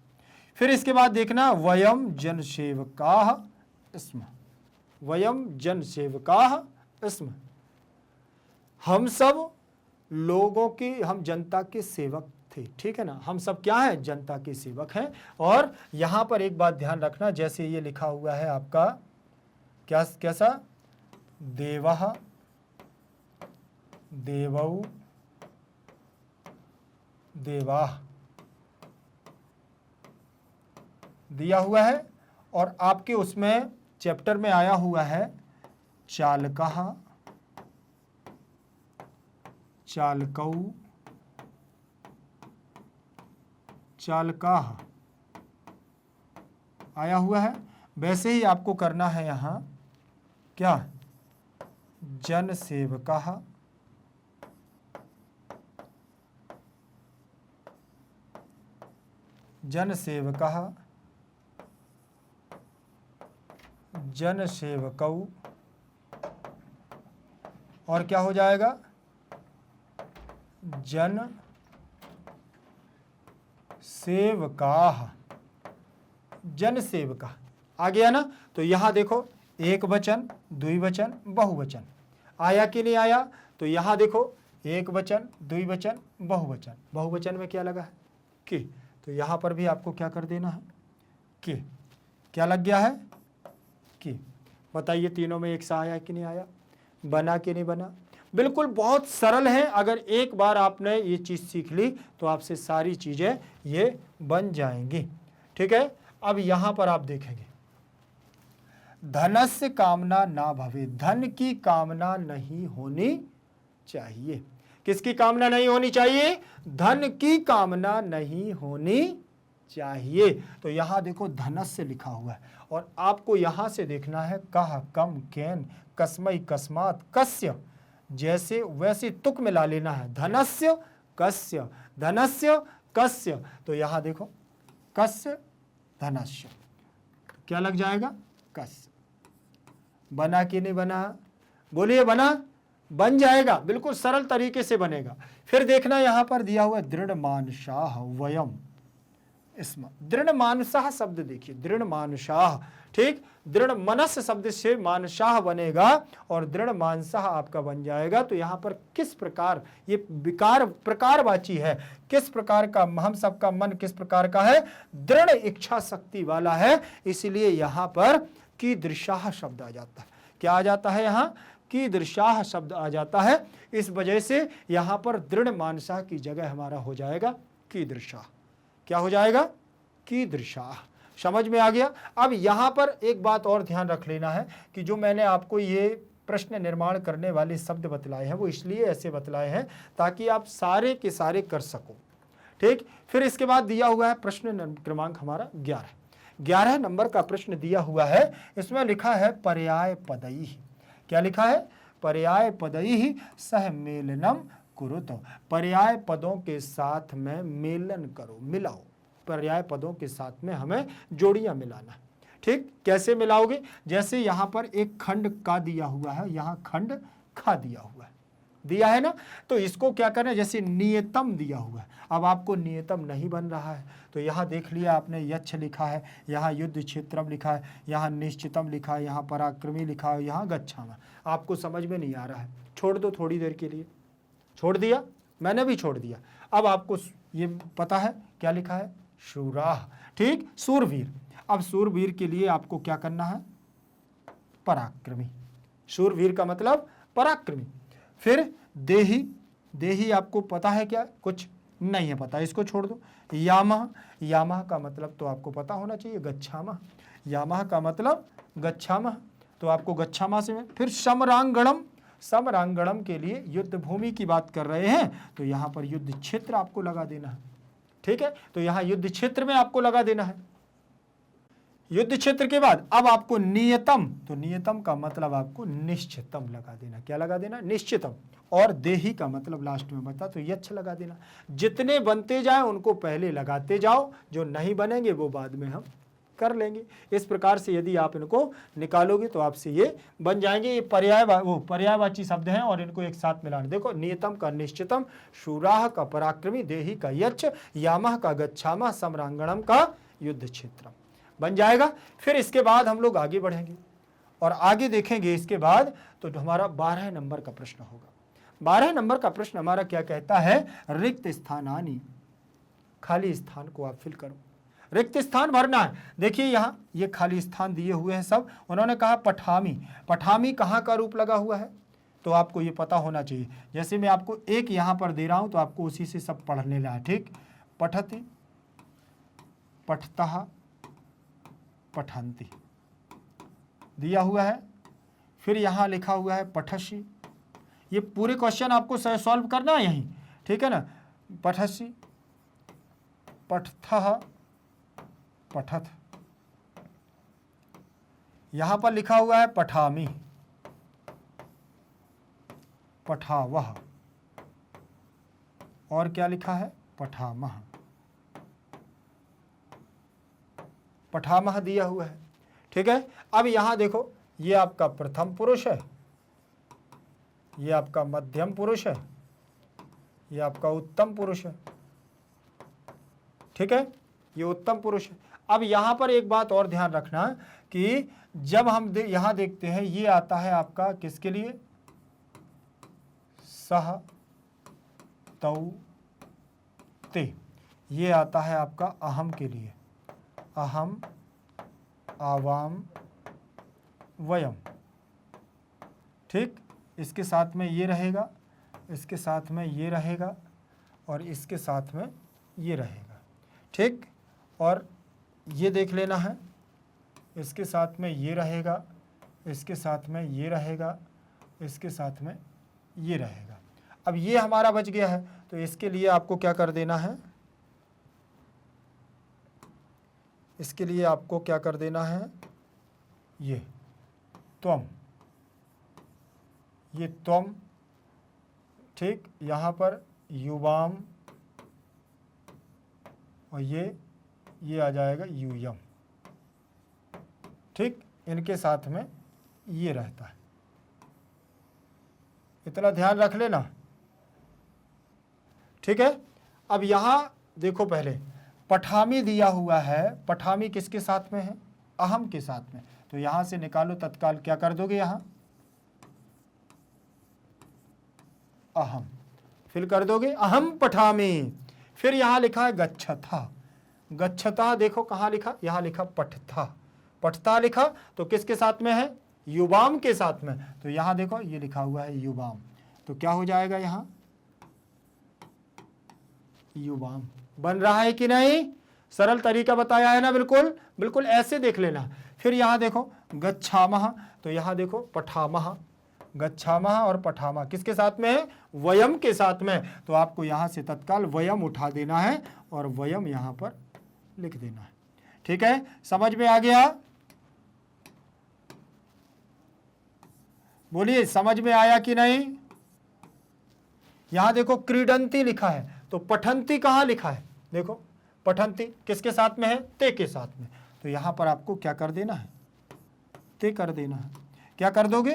फिर इसके बाद देखना वयम जनसेवकाः स्मः, वयम जनसेवकाः स्मः। हम सब लोगों की, हम जनता के सेवक थे, ठीक है ना, हम सब क्या हैं, जनता के सेवक हैं। और यहां पर एक बात ध्यान रखना, जैसे ये लिखा हुआ है आपका क्या, कैसा, देवः देवौ देवाः दिया हुआ है, और आपके उसमें चैप्टर में आया हुआ है चालकः चालकौ चालकाः आया हुआ है। वैसे ही आपको करना है यहां क्या, जनसेवकाः जनसेवकाः जनसेवकौ, और क्या हो जाएगा, जन सेवकाः, जन सेवका। आ गया ना। तो यहां देखो एक वचन, द्विवचन, बहुवचन आया कि नहीं आया। तो यहां देखो एक वचन, द्विवचन, बहुवचन। बहुवचन में क्या लगा है, के। तो यहां पर भी आपको क्या कर देना है, के। क्या लग गया है, के। बताइए तीनों में एक सा आया कि नहीं आया, बना कि नहीं बना। बिल्कुल बहुत सरल है, अगर एक बार आपने ये चीज़ सीख ली तो आपसे सारी चीज़ें ये बन जाएंगी, ठीक है। अब यहां पर आप देखेंगे धनस्य कामना ना भवे, धन की कामना नहीं होनी चाहिए। किसकी कामना नहीं होनी चाहिए, धन की कामना नहीं होनी चाहिए। तो यहां देखो धनस्य लिखा हुआ है, और आपको यहां से देखना है कह, कम, केन, कस्मै, कस्मात, कस्य, जैसे वैसे तुक मिला लेना है, धनस्य कस्य, धनस्य कस्य। तो यहां देखो कस्य धनस्य, क्या लग जाएगा, कस्य। बना कि नहीं बना, बोलिए बना, बन जाएगा, बिल्कुल सरल तरीके से बनेगा। फिर देखना यहां पर दिया हुआ दृढ़ मानसाः वयम स्मः। दृढ़ मानसाः शब्द देखिए, दृढ़ मानसाः, ठीक, दृढ़ मनस शब्द से मानसाः बनेगा और दृढ़ मानसाः आपका बन जाएगा। तो यहां पर किस प्रकार, ये विकार प्रकारवाची है, किस प्रकार का, हम सबका मन किस प्रकार का है, दृढ़ इच्छा शक्ति वाला है, इसलिए यहां पर कीदृशाः शब्द आ जाता है। क्या आ जाता है, यहां कीदृशाः शब्द आ जाता है। इस वजह से यहां पर दृढ़ मानसाः की जगह हमारा हो जाएगा कीदृशाः। क्या हो जाएगा, कीदृशाः। समझ में आ गया। अब यहां पर एक बात और ध्यान रख लेना है कि जो मैंने आपको ये प्रश्न निर्माण करने वाले शब्द बतलाए हैं वो इसलिए ऐसे बतलाए हैं ताकि आप सारे के सारे कर सको, ठीक। फिर इसके बाद दिया हुआ है प्रश्न क्रमांक हमारा 11 नंबर का प्रश्न दिया हुआ है। इसमें लिखा है पर्याय पदैः। क्या लिखा है, पर्याय पदैः सह मेलनम कुरुत। पर्याय पदों के साथ में मेलन करो, मिलाओ। पर्याय पदों के साथ में हमें जोड़ियां मिलाना है, ठीक, कैसे मिलाओगे? जैसे यहां पर एक खंड का दिया हुआ है, यहां खंड खा दिया हुआ है, दिया है ना, तो इसको क्या करना है, जैसे नियतम दिया हुआ है, अब आपको नियतम नहीं बन रहा है तो यहाँ देख लिया आपने यक्ष लिखा है, यहाँ युद्ध क्षेत्रम लिखा है, यहाँ निश्चितम लिखा है, यहाँ पराक्रमी लिखा है, यहाँ गच्छामः, आपको समझ में नहीं आ रहा है, छोड़ दो थोड़ी देर के लिए, छोड़ दिया, मैंने भी छोड़ दिया। अब आपको ये पता है क्या लिखा है, शूराह, ठीक, सूरवीर। अब सूरवीर के लिए आपको क्या करना है, पराक्रमी, सूरवीर का मतलब पराक्रमी। फिर देही, देही आपको पता है क्या, कुछ नहीं है पता, इसको छोड़ दो। यामः, यामः का मतलब तो आपको पता होना चाहिए, गच्छामः, यामः का मतलब गच्छामः, तो आपको गच्छामः से। फिर समरांगणम, समरांगणम के लिए युद्ध भूमि की बात कर रहे हैं तो यहाँ पर युद्ध क्षेत्र आपको लगा देना है, ठीक है, तो यहाँ युद्ध क्षेत्र में आपको लगा देना है। युद्ध क्षेत्र के बाद अब आपको नियतम, तो नियतम का मतलब आपको निश्चितम लगा देना, क्या लगा देना, निश्चितम। और देही का मतलब लास्ट में बता तो यक्ष लगा देना। जितने बनते जाए उनको पहले लगाते जाओ, जो नहीं बनेंगे वो बाद में हम कर लेंगे। इस प्रकार से यदि आप इनको निकालोगे तो आपसे ये बन जाएंगे। ये पर्यायवाची शब्द हैं और इनको एक साथ मिलाना। देखो, नियतम का निश्चितम, शूराह का पराक्रमी, देही का यक्ष, यामः का गच्छामः, समरांगणम का युद्ध क्षेत्रम बन जाएगा। फिर इसके बाद हम लोग आगे बढ़ेंगे और आगे देखेंगे इसके बाद तो हमारा 12 नंबर का प्रश्न होगा। 12 नंबर का प्रश्न हमारा क्या कहता है, रिक्त स्थानानि, खाली स्थान को आप फिल करो, रिक्त स्थान भरना है। देखिए यहाँ ये खाली स्थान दिए हुए हैं सब, उन्होंने कहा पठामी, पठामी कहाँ का रूप लगा हुआ है तो आपको ये पता होना चाहिए। जैसे मैं आपको एक यहाँ पर दे रहा हूँ तो आपको उसी से सब पढ़ लेना है, ठीक। पठति, पठतः, पठन्ति दिया हुआ है। फिर यहाँ लिखा हुआ है पठसि, ये पूरे क्वेश्चन आपको सॉल्व करना है यहीं, ठीक है ना। पठसि, पठथः, पठथ, यहां पर लिखा हुआ है पठामि, पठावह, और क्या लिखा है, पठामः, पठामः दिया हुआ है, ठीक है। अब यहां देखो, ये आपका प्रथम पुरुष है, ये आपका मध्यम पुरुष है, ये आपका उत्तम पुरुष है, ठीक है, ये उत्तम पुरुष है। अब यहां पर एक बात और ध्यान रखना कि जब हम यहां देखते हैं, ये आता है आपका किसके लिए, सह, तौ, ते, ये आता है आपका अहम के लिए, अहम, आवाम, वयम, ठीक। इसके साथ में ये रहेगा, इसके साथ में ये रहेगा और इसके साथ में ये रहेगा, ठीक। और ये देख लेना है, इसके साथ में ये रहेगा, इसके साथ में ये रहेगा, इसके साथ में ये रहेगा। अब ये हमारा बच गया है तो इसके लिए आपको क्या कर देना है, इसके लिए आपको क्या कर देना है, ये त्वम, ये त्वम, ठीक। यहाँ पर युवाम और ये आ जाएगा यूयम, ठीक। इनके साथ में ये रहता है, इतना ध्यान रख लेना, ठीक है। अब यहां देखो, पहले पठामी दिया हुआ है, पठामी किसके साथ में है, अहम के साथ में, तो यहां से निकालो तत्काल, क्या कर दोगे, यहां अहम फिर कर दोगे, अहम पठामी। फिर यहां लिखा है गच्छथा, गच्छता देखो कहां लिखा, यहां लिखा पठथा, पठता लिखा तो किसके साथ में है, युवाम के साथ में, तो यहां देखो ये लिखा हुआ है युवाम, तो क्या हो जाएगा, यहां युवाम बन रहा है कि नहीं, सरल तरीका बताया है ना, बिल्कुल बिल्कुल ऐसे देख लेना। फिर यहां देखो गच्छामः, तो यहां देखो पठामः, गच्छामः और पठामः किसके साथ में है, वयम के साथ में, तो आपको यहां से तत्काल वयम उठा देना है और वयम यहां पर लिख देना है, ठीक है। समझ में आ गया, बोलिए समझ में आया कि नहीं। यहां देखो क्रीडंती लिखा है तो पठंती कहां लिखा है, देखो पठंती किसके साथ में है, ते के साथ में, तो यहाँ पर आपको क्या कर देना है, ते कर देना है। क्या कर दोगे,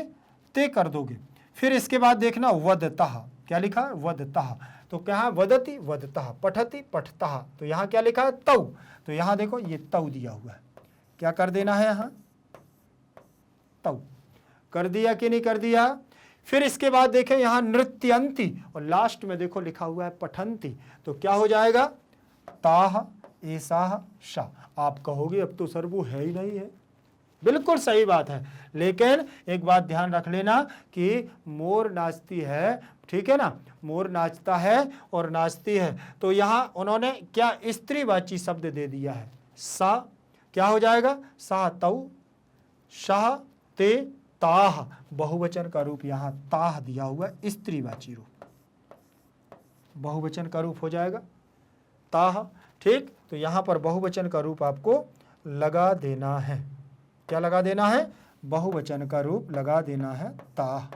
ते कर दोगे। फिर इसके बाद देखना वदतः, क्या लिखा है, वदतः। तो क्या वदति वदतः, पठति पठतः, तो यहाँ क्या लिखा है, तौ। तो यहाँ देखो ये तौ दिया हुआ है, क्या कर देना है, यहाँ तौ कर दिया कि नहीं कर दिया। फिर इसके बाद देखें यहाँ नृत्यंती, और लास्ट में देखो लिखा हुआ है पठंती, तो क्या हो जाएगा, ताह एसाह शाह। आप कहोगे अब तो सर वो है ही नहीं है, बिल्कुल सही बात है, लेकिन एक बात ध्यान रख लेना कि मोर नाचती है, ठीक है ना, मोर नाचता है और नाचती है, तो यहाँ उन्होंने क्या स्त्रीवाची शब्द दे दिया है, सा, क्या हो जाएगा, सा तौ शाह ते ताह, बहुवचन का रूप यहाँ ताह दिया हुआ है, स्त्रीवाची रूप, बहुवचन का रूप हो जाएगा ताह। ठीक, तो यहाँ पर बहुवचन का रूप आपको लगा देना है, क्या लगा देना है, बहुवचन का रूप लगा देना है ताह।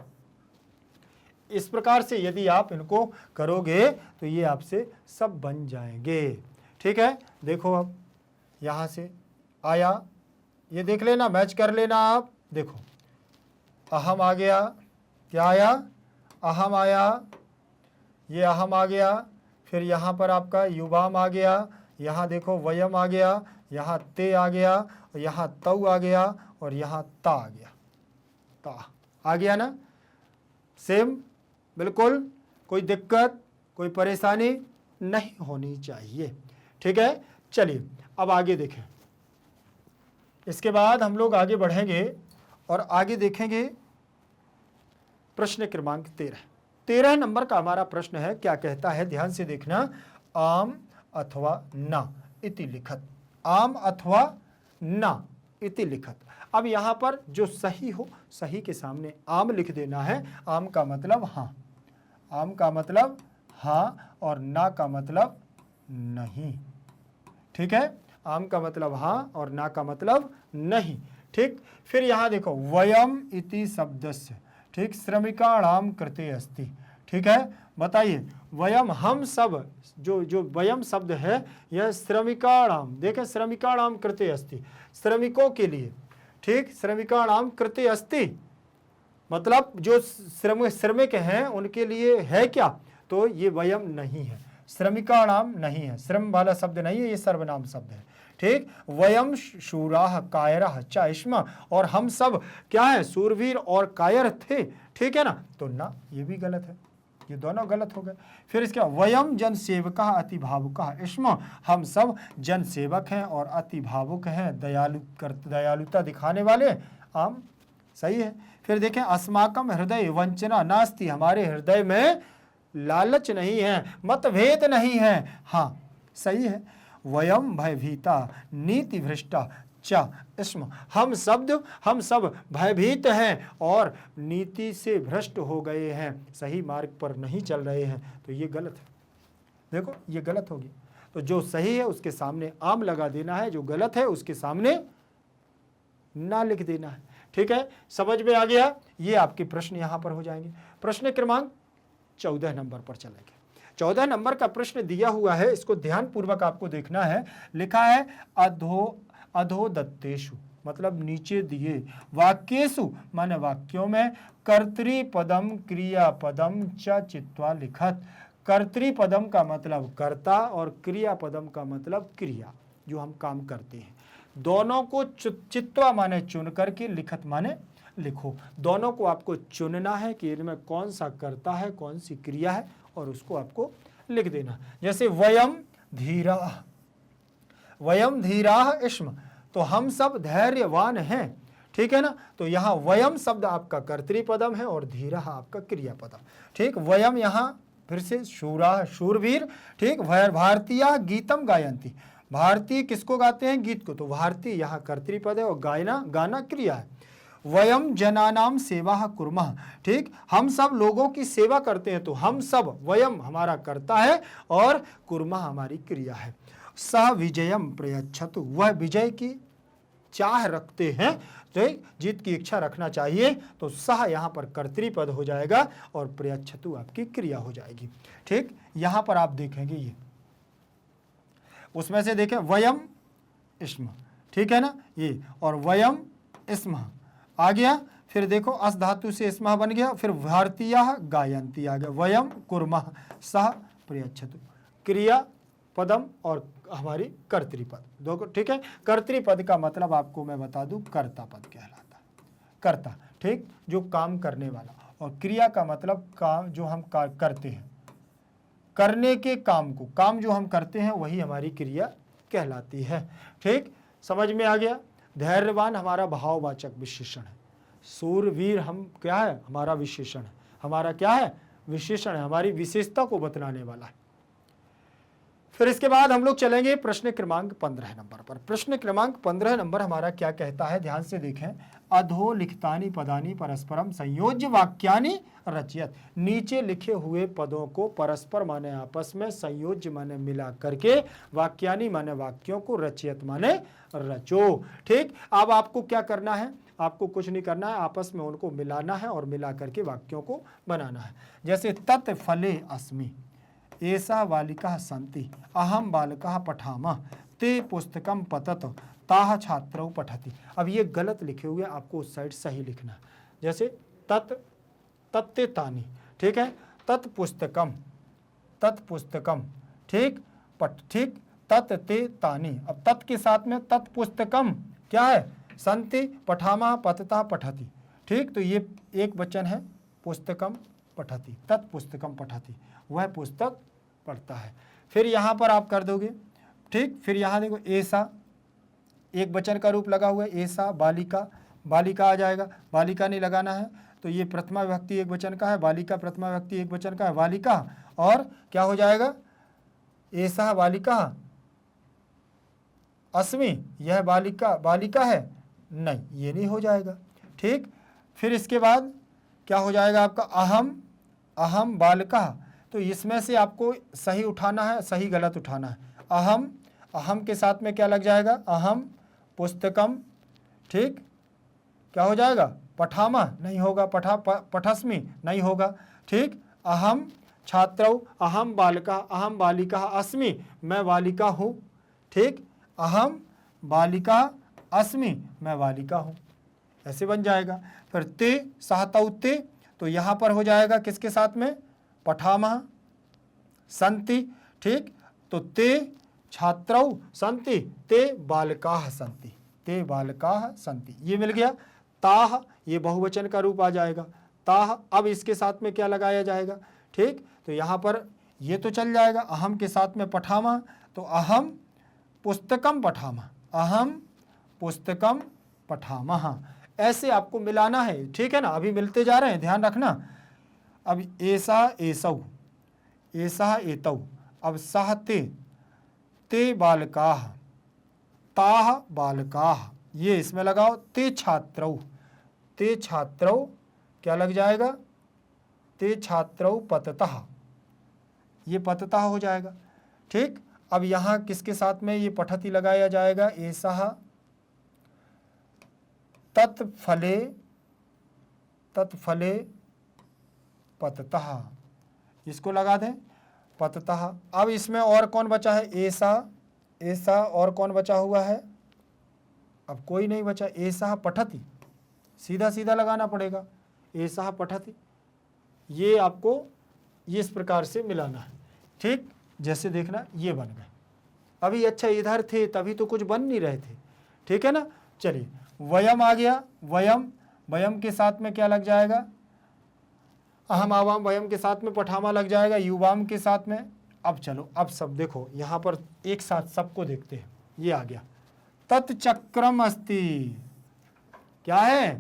इस प्रकार से यदि आप इनको करोगे तो ये आपसे सब बन जाएंगे। ठीक है, देखो अब यहाँ से आया, ये देख लेना, मैच कर लेना आप। देखो अहम आ गया, क्या आया, अहम आया, ये अहम आ गया। फिर यहाँ पर आपका युवाम आ गया, यहाँ देखो वयम आ गया, यहाँ ते आ गया, और यहाँ तौ आ गया, और यहाँ ता आ गया, ता आ गया ना, सेम बिल्कुल, कोई दिक्कत कोई परेशानी नहीं होनी चाहिए। ठीक है, चलिए अब आगे देखें। इसके बाद हम लोग आगे बढ़ेंगे और आगे देखेंगे प्रश्न क्रमांक 13 नंबर का हमारा प्रश्न है। क्या कहता है, ध्यान से देखना, आम अथवा ना इति लिखत, आम अथवा ना इति लिखत। अब यहाँ पर जो सही हो, सही के सामने आम लिख देना है। आम का मतलब हाँ, आम का मतलब हाँ, और ना का मतलब नहीं। ठीक है, आम का मतलब हाँ और ना का मतलब नहीं। ठीक, फिर यहाँ देखो वयम इति शब्दस्य, ठीक, श्रमिकाणाम कृते अस्ति। ठीक है, बताइए वयम, हम सब, जो वयम शब्द है यह श्रमिकाणाम, देखें श्रमिकाणाम कृते अस्ति, श्रमिकों के लिए। ठीक, श्रमिकाणाम कृते अस्ति मतलब जो श्रमिक हैं उनके लिए है क्या, तो ये वयम नहीं है, श्रमिकाणाम नहीं है, श्रम वाला शब्द नहीं है, ये सर्वनाम शब्द है। ठीक, वयम शूराह कायरः च इष्म, और हम सब क्या है, सूरवीर और कायर थे। ठीक है ना, तो ना ये भी गलत है, ये दोनों गलत हो गए। फिर इसके वयम जन सेवका अति भावुका इष्म, हम सब जन सेवक हैं और अति भावुक हैं, दयालुता दिखाने वाले, आम सही है। फिर देखें अस्माकम हृदय वंचना नास्ति, हमारे हृदय में लालच नहीं है, मतभेद नहीं है, हाँ सही है। वयम भयभीता नीति भ्रष्टा च इस्म, हम सब भयभीत हैं और नीति से भ्रष्ट हो गए हैं, सही मार्ग पर नहीं चल रहे हैं, तो ये गलत है। देखो ये गलत होगी, तो जो सही है उसके सामने आम लगा देना है, जो गलत है उसके सामने ना लिख देना है। ठीक है, समझ में आ गया। ये आपके प्रश्न यहां पर हो जाएंगे। प्रश्न क्रमांक 14 नंबर पर चलेंगे। 14 नंबर का प्रश्न दिया हुआ है, इसको ध्यान पूर्वक आपको देखना है। लिखा है अधोदत्तेषु, मतलब नीचे दिए, वाक्येषु माने वाक्यों में, कर्तृपदम क्रियापदम च चित्वा लिखत। कर्तृपदम का मतलब कर्ता और क्रियापदम का मतलब क्रिया, जो हम काम करते हैं, दोनों को चित्वा माने चुन करके, लिखत माने लिखो। दोनों को आपको चुनना है कि इनमें कौन सा कर्ता है, कौन सी क्रिया है, और उसको आपको लिख देना। जैसे वयम धीराः इष्म, तो हम सब धैर्यवान हैं। ठीक है ना, तो यहाँ वयम शब्द आपका कर्तृपदम है और धीराः आपका क्रियापदम। ठीक, वयम यहाँ फिर से शूराः शूरवीर। ठीक, भारतीया गीतम गायंती, भारतीय किसको गाते हैं, गीत को, तो भारतीय यहाँ कर्तृपद है और गाना क्रिया है। वयम जनानाम सेवा कुर्मः, ठीक, हम सब लोगों की सेवा करते हैं, तो हम सब, वयम हमारा कर्ता है और कुर्मः हमारी क्रिया है। सह विजयम प्रयच्छतु, वह विजय की चाह रखते हैं, ठीक, जीत की इच्छा रखना चाहिए, तो सह यहाँ पर कर्तृपद हो जाएगा और प्रयच्छतु आपकी क्रिया हो जाएगी। ठीक, यहाँ पर आप देखेंगे ये उसमें से देखें वयम इष्म, ठीक है ना ये, और वयम स्मः आ गया। फिर देखो अस धातु से स्मः बन गया, फिर भारतीयः गायन्ति आ गया, वयम कुर्मः सह प्रयच्छतु। क्रिया पदम और हमारी कर्तृपद दो, ठीक है। कर्तृपद का मतलब आपको मैं बता दूं कर्ता पद कहलाता है, कर्ता, ठीक, जो काम करने वाला। और क्रिया का मतलब काम जो हम करते हैं, करने के काम को, काम जो हम करते हैं वही हमारी क्रिया कहलाती है, ठीक। समझ में आ गया। धैर्यवान हमारा भाववाचक विशेषण है, सूरवीर हम क्या है, हमारा विशेषण है, हमारा क्या है, विशेषण है, हमारी विशेषता को बतलाने वाला है। फिर इसके बाद हम लोग चलेंगे प्रश्न क्रमांक 15 नंबर पर। प्रश्न क्रमांक 15 नंबर हमारा क्या कहता है, ध्यान से देखें। अधो लिखितानि पदानि परस्परम संयोज्य वाक्यानि रचयत। नीचे लिखे हुए पदों को परस्पर माने आपस में, संयोज्य माने मिला करके, वाक्यानि माने वाक्यों को, रचयत माने रचो, ठीक। अब आपको क्या करना है, आपको कुछ नहीं करना है, आपस में उनको मिलाना है और मिला करके वाक्यों को बनाना है। जैसे तत् फले अस्मि, एषा बालिका सन्ति, अहम बालकः पठामः, ते पुस्तकम पतत, ताः छात्रौ पठति। अब ये गलत लिखे हुए, आपको उस साइड सही लिखना है। जैसे तत्ते तानि, ठीक है, तत्पुस्तकम, तत्पुस्तकम, ठीक, ठीक, तत्ते तानि। अब तत् के साथ में तत्पुस्तकम क्या है, सन्ति, पठामः, पतता, पठति, ठीक। तो ये एक वचन है, पुस्तकम पठति, तत्पुस्तकम पठति, वह पुस्तक पढ़ता है। फिर यहाँ पर आप कर दोगे, ठीक। फिर यहाँ देखो ऐसा एक वचन का रूप लगा हुआ है, ऐसा बालिका, बालिका आ जाएगा, बालिका नहीं लगाना है, तो ये प्रथमा विभक्ति एक वचन का है, बालिका प्रथमा विभक्ति एक वचन का है, बालिका, और क्या हो जाएगा, ऐसा बालिका अस्मि, यह बालिका, बालिका है, नहीं ये नहीं हो जाएगा, ठीक। फिर इसके बाद क्या हो जाएगा आपका, अहम, अहम बालका, तो इसमें से आपको सही उठाना है, सही गलत उठाना है। अहम, अहम के साथ में क्या लग जाएगा, अहम पुस्तकम, ठीक, क्या हो जाएगा, पठामा नहीं होगा, पठस्मि नहीं होगा, ठीक। अहम छात्रौ, अहम बालका, अहम बालिका अस्मि, मैं बालिका हूँ, ठीक। अहम बालिका अस्मि, मैं बालिका हूँ, ऐसे बन जाएगा। फिर ते सहतौ ते, तो यहाँ पर हो जाएगा किसके साथ में, पठामः सन्ति, ठीक। तो ते छात्रौ सन्ति, ते बालकाः सन्ति, ते बालकाः सन्ति, ये मिल गया। ताः, ये बहुवचन का रूप आ जाएगा, ताः। अब इसके साथ में क्या लगाया जाएगा, ठीक। तो यहाँ पर ये तो चल जाएगा, अहम के साथ में पठामः, तो अहम पुस्तकम पठामः, अहम पुस्तकम पठामः, ऐसे आपको मिलाना है, ठीक है ना। अभी मिलते जा रहे हैं, ध्यान रखना। अब ऐसा एसौ, ऐसा एतौ, अब सह ते, ते बालकाः, ताः बालकाः, ये इसमें लगाओ। ते छात्रौ, ते छात्रौ क्या लग जाएगा, ते छात्रौ पततः, ये पततः हो जाएगा, ठीक। अब यहाँ किसके साथ में ये पठति लगाया जाएगा, ऐसा तत्फले, तत्फले पततः, इसको लगा दें पततः। अब इसमें और कौन बचा है, ऐसा, ऐसा और कौन बचा हुआ है, अब कोई नहीं बचा। ऐसा पठति, सीधा सीधा लगाना पड़ेगा, ऐसा पठति, ये आपको ये इस प्रकार से मिलाना है, ठीक। जैसे देखना ये बन गए, अभी अच्छा इधर थे तभी तो कुछ बन नहीं रहे थे, ठीक है ना। चलिए वयम आ गया, वयम, वयम के साथ में क्या लग जाएगा, अहम आवाम, वयम के साथ में पठामा लग जाएगा, युवाम के साथ में। अब चलो, अब सब देखो यहाँ पर एक साथ सबको देखते हैं, ये आ गया तत्चक्रम अस्ति, क्या है,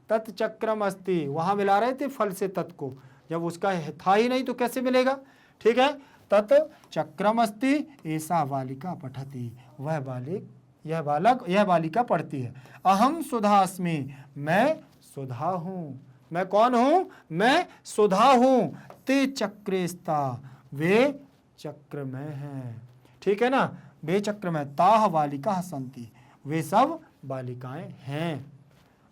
तत्चक्रम अस्ति, वहां मिला रहे थे फल से तत् को, जब उसका था ही नहीं तो कैसे मिलेगा, ठीक है। तत्चक्रम अस्ति, ऐसा बालिका पठति, वह बालिक, यह बालक, यह बालिका पढ़ती है। अहम सुधा अस्मि, मैं सुधा हूँ, मैं कौन हूं, मैं सुधा हूं। ते चक्रे स्था, वे चक्र में हैं, ठीक है ना, वे चक्र में। ताह बालिका सन्ति, वे सब बालिकाएं हैं।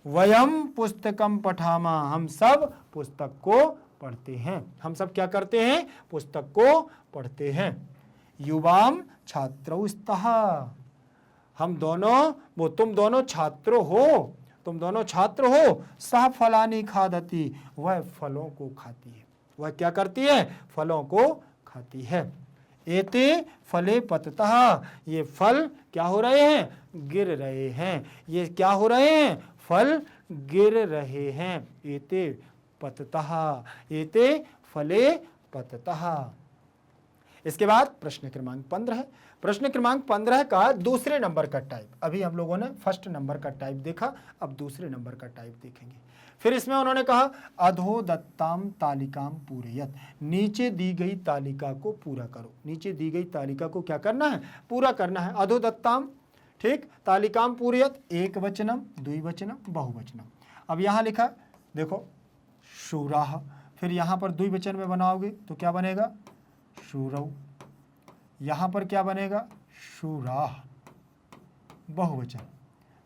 वयम पुस्तकम पठामा, हम सब पुस्तक को पढ़ते हैं, हम सब क्या करते हैं, पुस्तक को पढ़ते हैं। युवाम छात्रौ स्तः, हम दोनों, वो तुम दोनों छात्र हो, तुम दोनों छात्र हो। सह फलानी खादती, वह फलों को खाती है। वह क्या करती है? फलों को खाती है। एते फले पततः, ये फल क्या हो रहे हैं? गिर रहे हैं। ये क्या हो रहे हैं? फल गिर रहे हैं। एते पततः, एते फले पततः। इसके बाद प्रश्न क्रमांक 15 है। प्रश्न क्रमांक 15 का दूसरे नंबर का टाइप, अभी हम लोगों ने फर्स्ट नंबर का टाइप देखा, अब दूसरे नंबर का टाइप देखेंगे। फिर इसमें उन्होंने कहा अधोदत्ताम तालिकाम पूरयत, नीचे दी गई तालिका को पूरा करो। नीचे दी गई तालिका को क्या करना है? पूरा करना है। अधोदत्ताम, ठीक, तालिकाम पूरयत, एक वचनम, द्विवचनम, बहुवचनम। अब यहाँ लिखा देखो शूराह, फिर यहाँ पर द्विवचन में बनाओगे तो क्या बनेगा? शूरव। यहाँ पर क्या बनेगा? शूराह, बहुवचन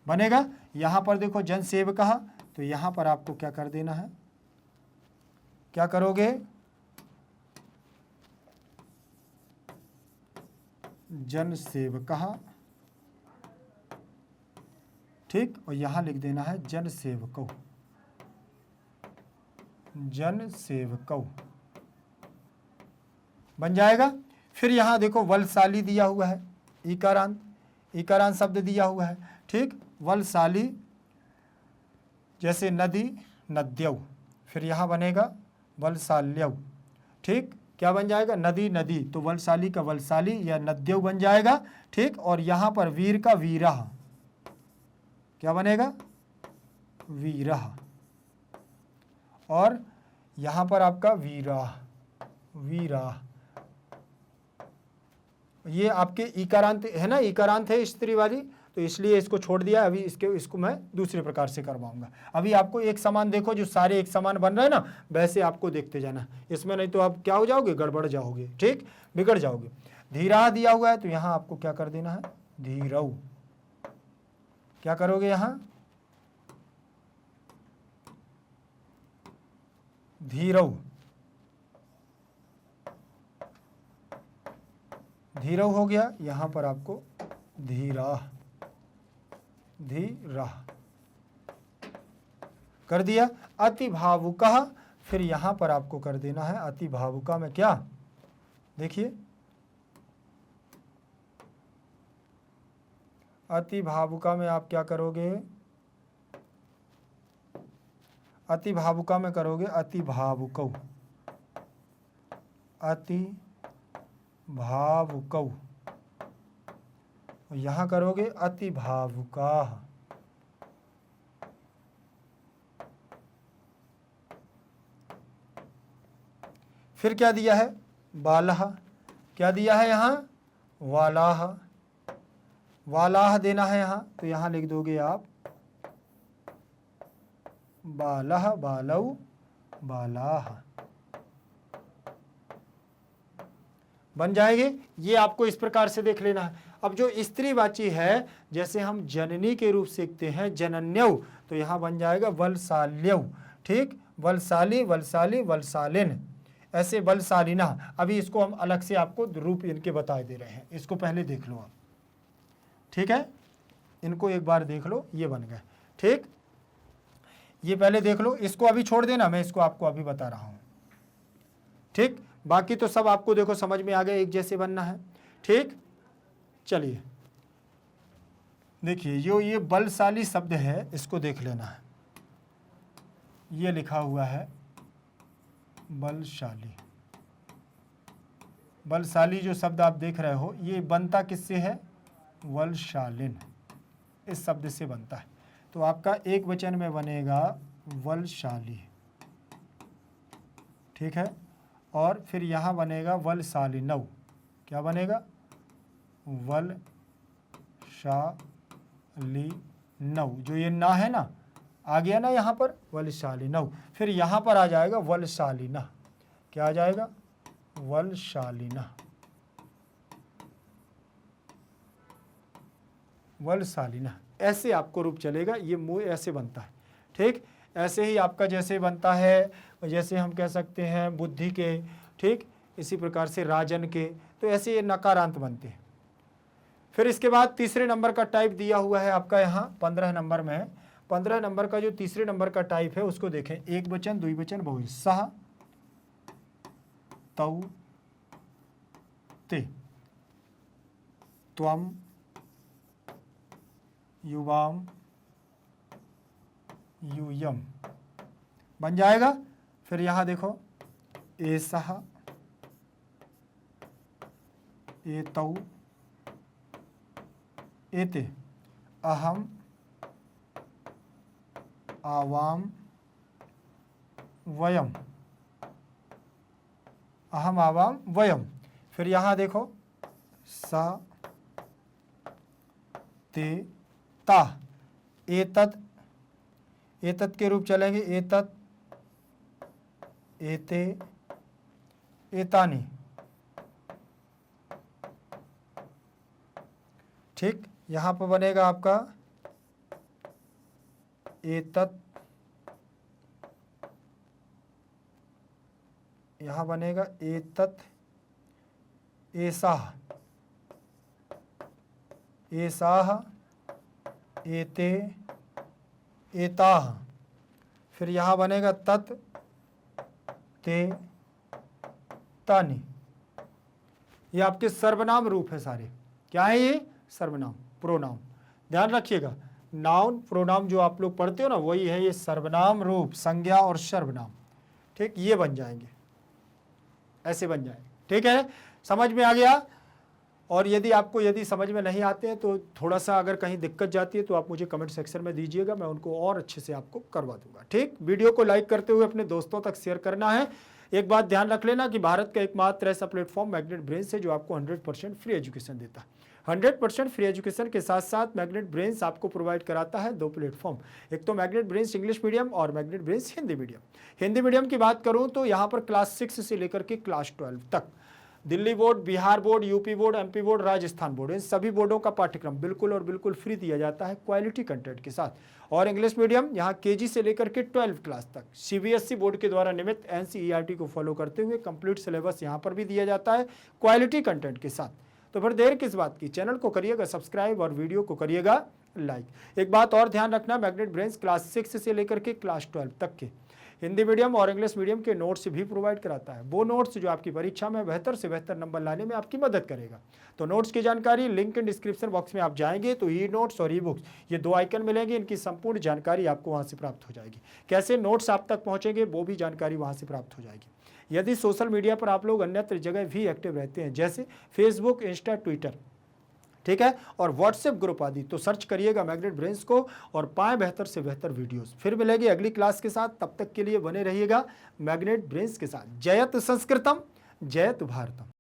बनेगा। यहाँ पर देखो जन सेवकः, तो यहाँ पर आपको क्या कर देना है? क्या करोगे? जन सेवकः, ठीक, और यहाँ लिख देना है जन सेवकौ, जन सेवकौ बन जाएगा। फिर यहाँ देखो वलशाली दिया हुआ है, इकारांत, इकारांत शब्द दिया हुआ है, ठीक, वलशाली जैसे नदी, नद्यौ, फिर यहाँ बनेगा वलशाल्यौ, ठीक, क्या बन जाएगा? नदी, नदी, तो वलशाली का वलशाली या नद्यौ बन जाएगा, ठीक। और यहाँ पर वीर का वीरः, क्या बनेगा? वीरः। और यहाँ पर आपका वीराह, वीराह, ये आपके इकारांत है ना, इकारांत है स्त्री वाली, तो इसलिए इसको छोड़ दिया। अभी इसको मैं दूसरे प्रकार से करवाऊंगा। अभी आपको एक समान देखो, जो सारे एक समान बन रहे हैं ना, वैसे आपको देखते जाना इसमें, नहीं तो आप क्या हो जाओगे? गड़बड़ जाओगे, ठीक, बिगड़ जाओगे। धीरा दिया हुआ है, तो यहाँ आपको क्या कर देना है? धीरऊ। क्या करोगे यहाँ? धीरऊ, धीरव हो गया। यहाँ पर आपको धीराह, धीराह कर दिया। अति भावुकः, फिर यहाँ पर आपको कर देना है अति भावुका में क्या? देखिए अति भावुका में आप क्या करोगे? अति भावुका में करोगे अति भावुकौ, अति भावुकौ। यहाँ करोगे अति भावुकाः, फिर क्या दिया है? बालः, क्या दिया है यहाँ? वालाह, वालाह देना है यहाँ, तो यहाँ लिख दोगे आप बालः, बालौ, बालाह बन जाएंगे। ये आपको इस प्रकार से देख लेना है। अब जो स्त्रीवाची है, जैसे हम जननी के रूप सीखते हैं जनन्यौ, तो यहाँ बन जाएगा वलशाल्यौ, ठीक, वलशाली, वलशाली, वलशालिन, ऐसे वलशालिना। अभी इसको हम अलग से आपको रूप इनके बता दे रहे हैं, इसको पहले देख लो आप, ठीक है, इनको एक बार देख लो, ये बन गए, ठीक, ये पहले देख लो, इसको अभी छोड़ देना, मैं इसको आपको अभी बता रहा हूं, ठीक। बाकी तो सब आपको देखो समझ में आ गया, एक जैसे बनना है, ठीक। चलिए देखिए, जो ये बलशाली शब्द है इसको देख लेना है, ये लिखा हुआ है बलशाली। बलशाली जो शब्द आप देख रहे हो, ये बनता किससे है? वलशालिन, इस शब्द से बनता है। तो आपका एक वचन में बनेगा वलशाली, ठीक है। और फिर यहाँ बनेगा वलशालिनौ, क्या बनेगा? वलशालिनौ, जो ये ना है ना, आ गया ना यहाँ पर, वलशालिनौ। फिर यहाँ पर आ जाएगा वलशालिना, क्या आ जाएगा? वलशालिना, वलशालिना, ऐसे आपको रूप चलेगा। ये मुँह ऐसे बनता है, ठीक। ऐसे ही आपका जैसे बनता है, जैसे हम कह सकते हैं बुद्धि के, ठीक, इसी प्रकार से राजन के, तो ऐसे ये नकारांत बनते हैं। फिर इसके बाद तीसरे नंबर का टाइप दिया हुआ है आपका यहाँ 15 नंबर में है। 15 नंबर का जो तीसरे नंबर का टाइप है उसको देखें, एक वचन, द्विवचन, बहुवचन। सह, तौ, ते, त्वम, युवाम, यूयम बन जाएगा। फिर यहां देखो, एसह, एतौ, एते, अहम, आवाम, वयम, अहम, आवाम, वयम। फिर यहां देखो, सा, ते, ता, एतत्, एतत् के रूप चलेंगे, एतत्, एते, एतानि। ठीक, यहां पर बनेगा आपका एतत्, यहां बनेगा एतत्, एसाह, एसाह, एते, एताह। फिर यहां बनेगा तत्, ते, तानि। ये आपके सर्वनाम रूप है सारे। क्या है ये? सर्वनाम, प्रोनाउन। ध्यान रखिएगा, नाउन प्रोनाउन जो आप लोग पढ़ते हो ना, वही है ये सर्वनाम रूप, संज्ञा और सर्वनाम। ठीक, ये बन जाएंगे, ऐसे बन जाएंगे। ठीक है, समझ में आ गया? और यदि समझ में नहीं आते हैं तो थोड़ा सा अगर कहीं दिक्कत जाती है तो आप मुझे कमेंट सेक्शन में दीजिएगा, मैं उनको और अच्छे से आपको करवा दूंगा। ठीक, वीडियो को लाइक करते हुए अपने दोस्तों तक शेयर करना है। एक बात ध्यान रख लेना कि भारत का एकमात्र ऐसा प्लेटफॉर्म मैग्नेट ब्रेन्स है जो आपको 100% फ्री एजुकेशन देता है। 100% फ्री एजुकेशन के साथ साथ मैग्नेट ब्रेन्स आपको प्रोवाइड कराता है 2 प्लेटफॉर्म, एक तो मैग्नेट ब्रेन्स इंग्लिश मीडियम और magnet brains Hindi medium. Hindi medium की बात करूं तो यहाँ पर क्लास 6 से लेकर के क्लास 12 तक Delhi board, Bihar board, UP board, MP board, Rajasthan board, इन सभी बोर्डों का पाठ्यक्रम बिल्कुल और बिल्कुल फ्री दिया जाता है क्वालिटी कंटेंट के साथ। और इंग्लिश मीडियम यहाँ केजी से लेकर के 12 क्लास तक सीबीएसई बोर्ड के द्वारा निमित्त एनसीईआरटी को फॉलो करते हुए कंप्लीट सिलेबस यहाँ पर भी दिया जाता है क्वालिटी कंटेंट के साथ। तो फिर देर किस बात की, चैनल को करिएगा सब्सक्राइब और वीडियो को करिएगा लाइक। एक बात और ध्यान रखना, मैग्नेट ब्रेन्स क्लास 6 से लेकर के क्लास 12 तक के हिंदी मीडियम और इंग्लिश मीडियम के नोट्स भी प्रोवाइड कराता है। वो नोट्स जो आपकी परीक्षा में बेहतर से बेहतर नंबर लाने में आपकी मदद करेगा। तो नोट्स की जानकारी लिंक इन डिस्क्रिप्शन बॉक्स में आप जाएंगे तो ई नोट्स और ई बुक्स, ये 2 आइकन मिलेंगे, इनकी संपूर्ण जानकारी आपको वहाँ से प्राप्त हो जाएगी। कैसे नोट्स आप तक पहुँचेंगे वो भी जानकारी वहाँ से प्राप्त हो जाएगी। यदि सोशल मीडिया पर आप लोग अन्यत्र जगह भी एक्टिव रहते हैं, जैसे फेसबुक, इंस्टा, ट्विटर, ठीक है, और व्हाट्सएप ग्रुप आदि, तो सर्च करिएगा मैग्नेट ब्रेन्स को और पाएं बेहतर से बेहतर वीडियोस। फिर मिलेगी अगली क्लास के साथ, तब तक के लिए बने रहिएगा मैग्नेट ब्रेन्स के साथ। जयत संस्कृतम, जयत भारतम।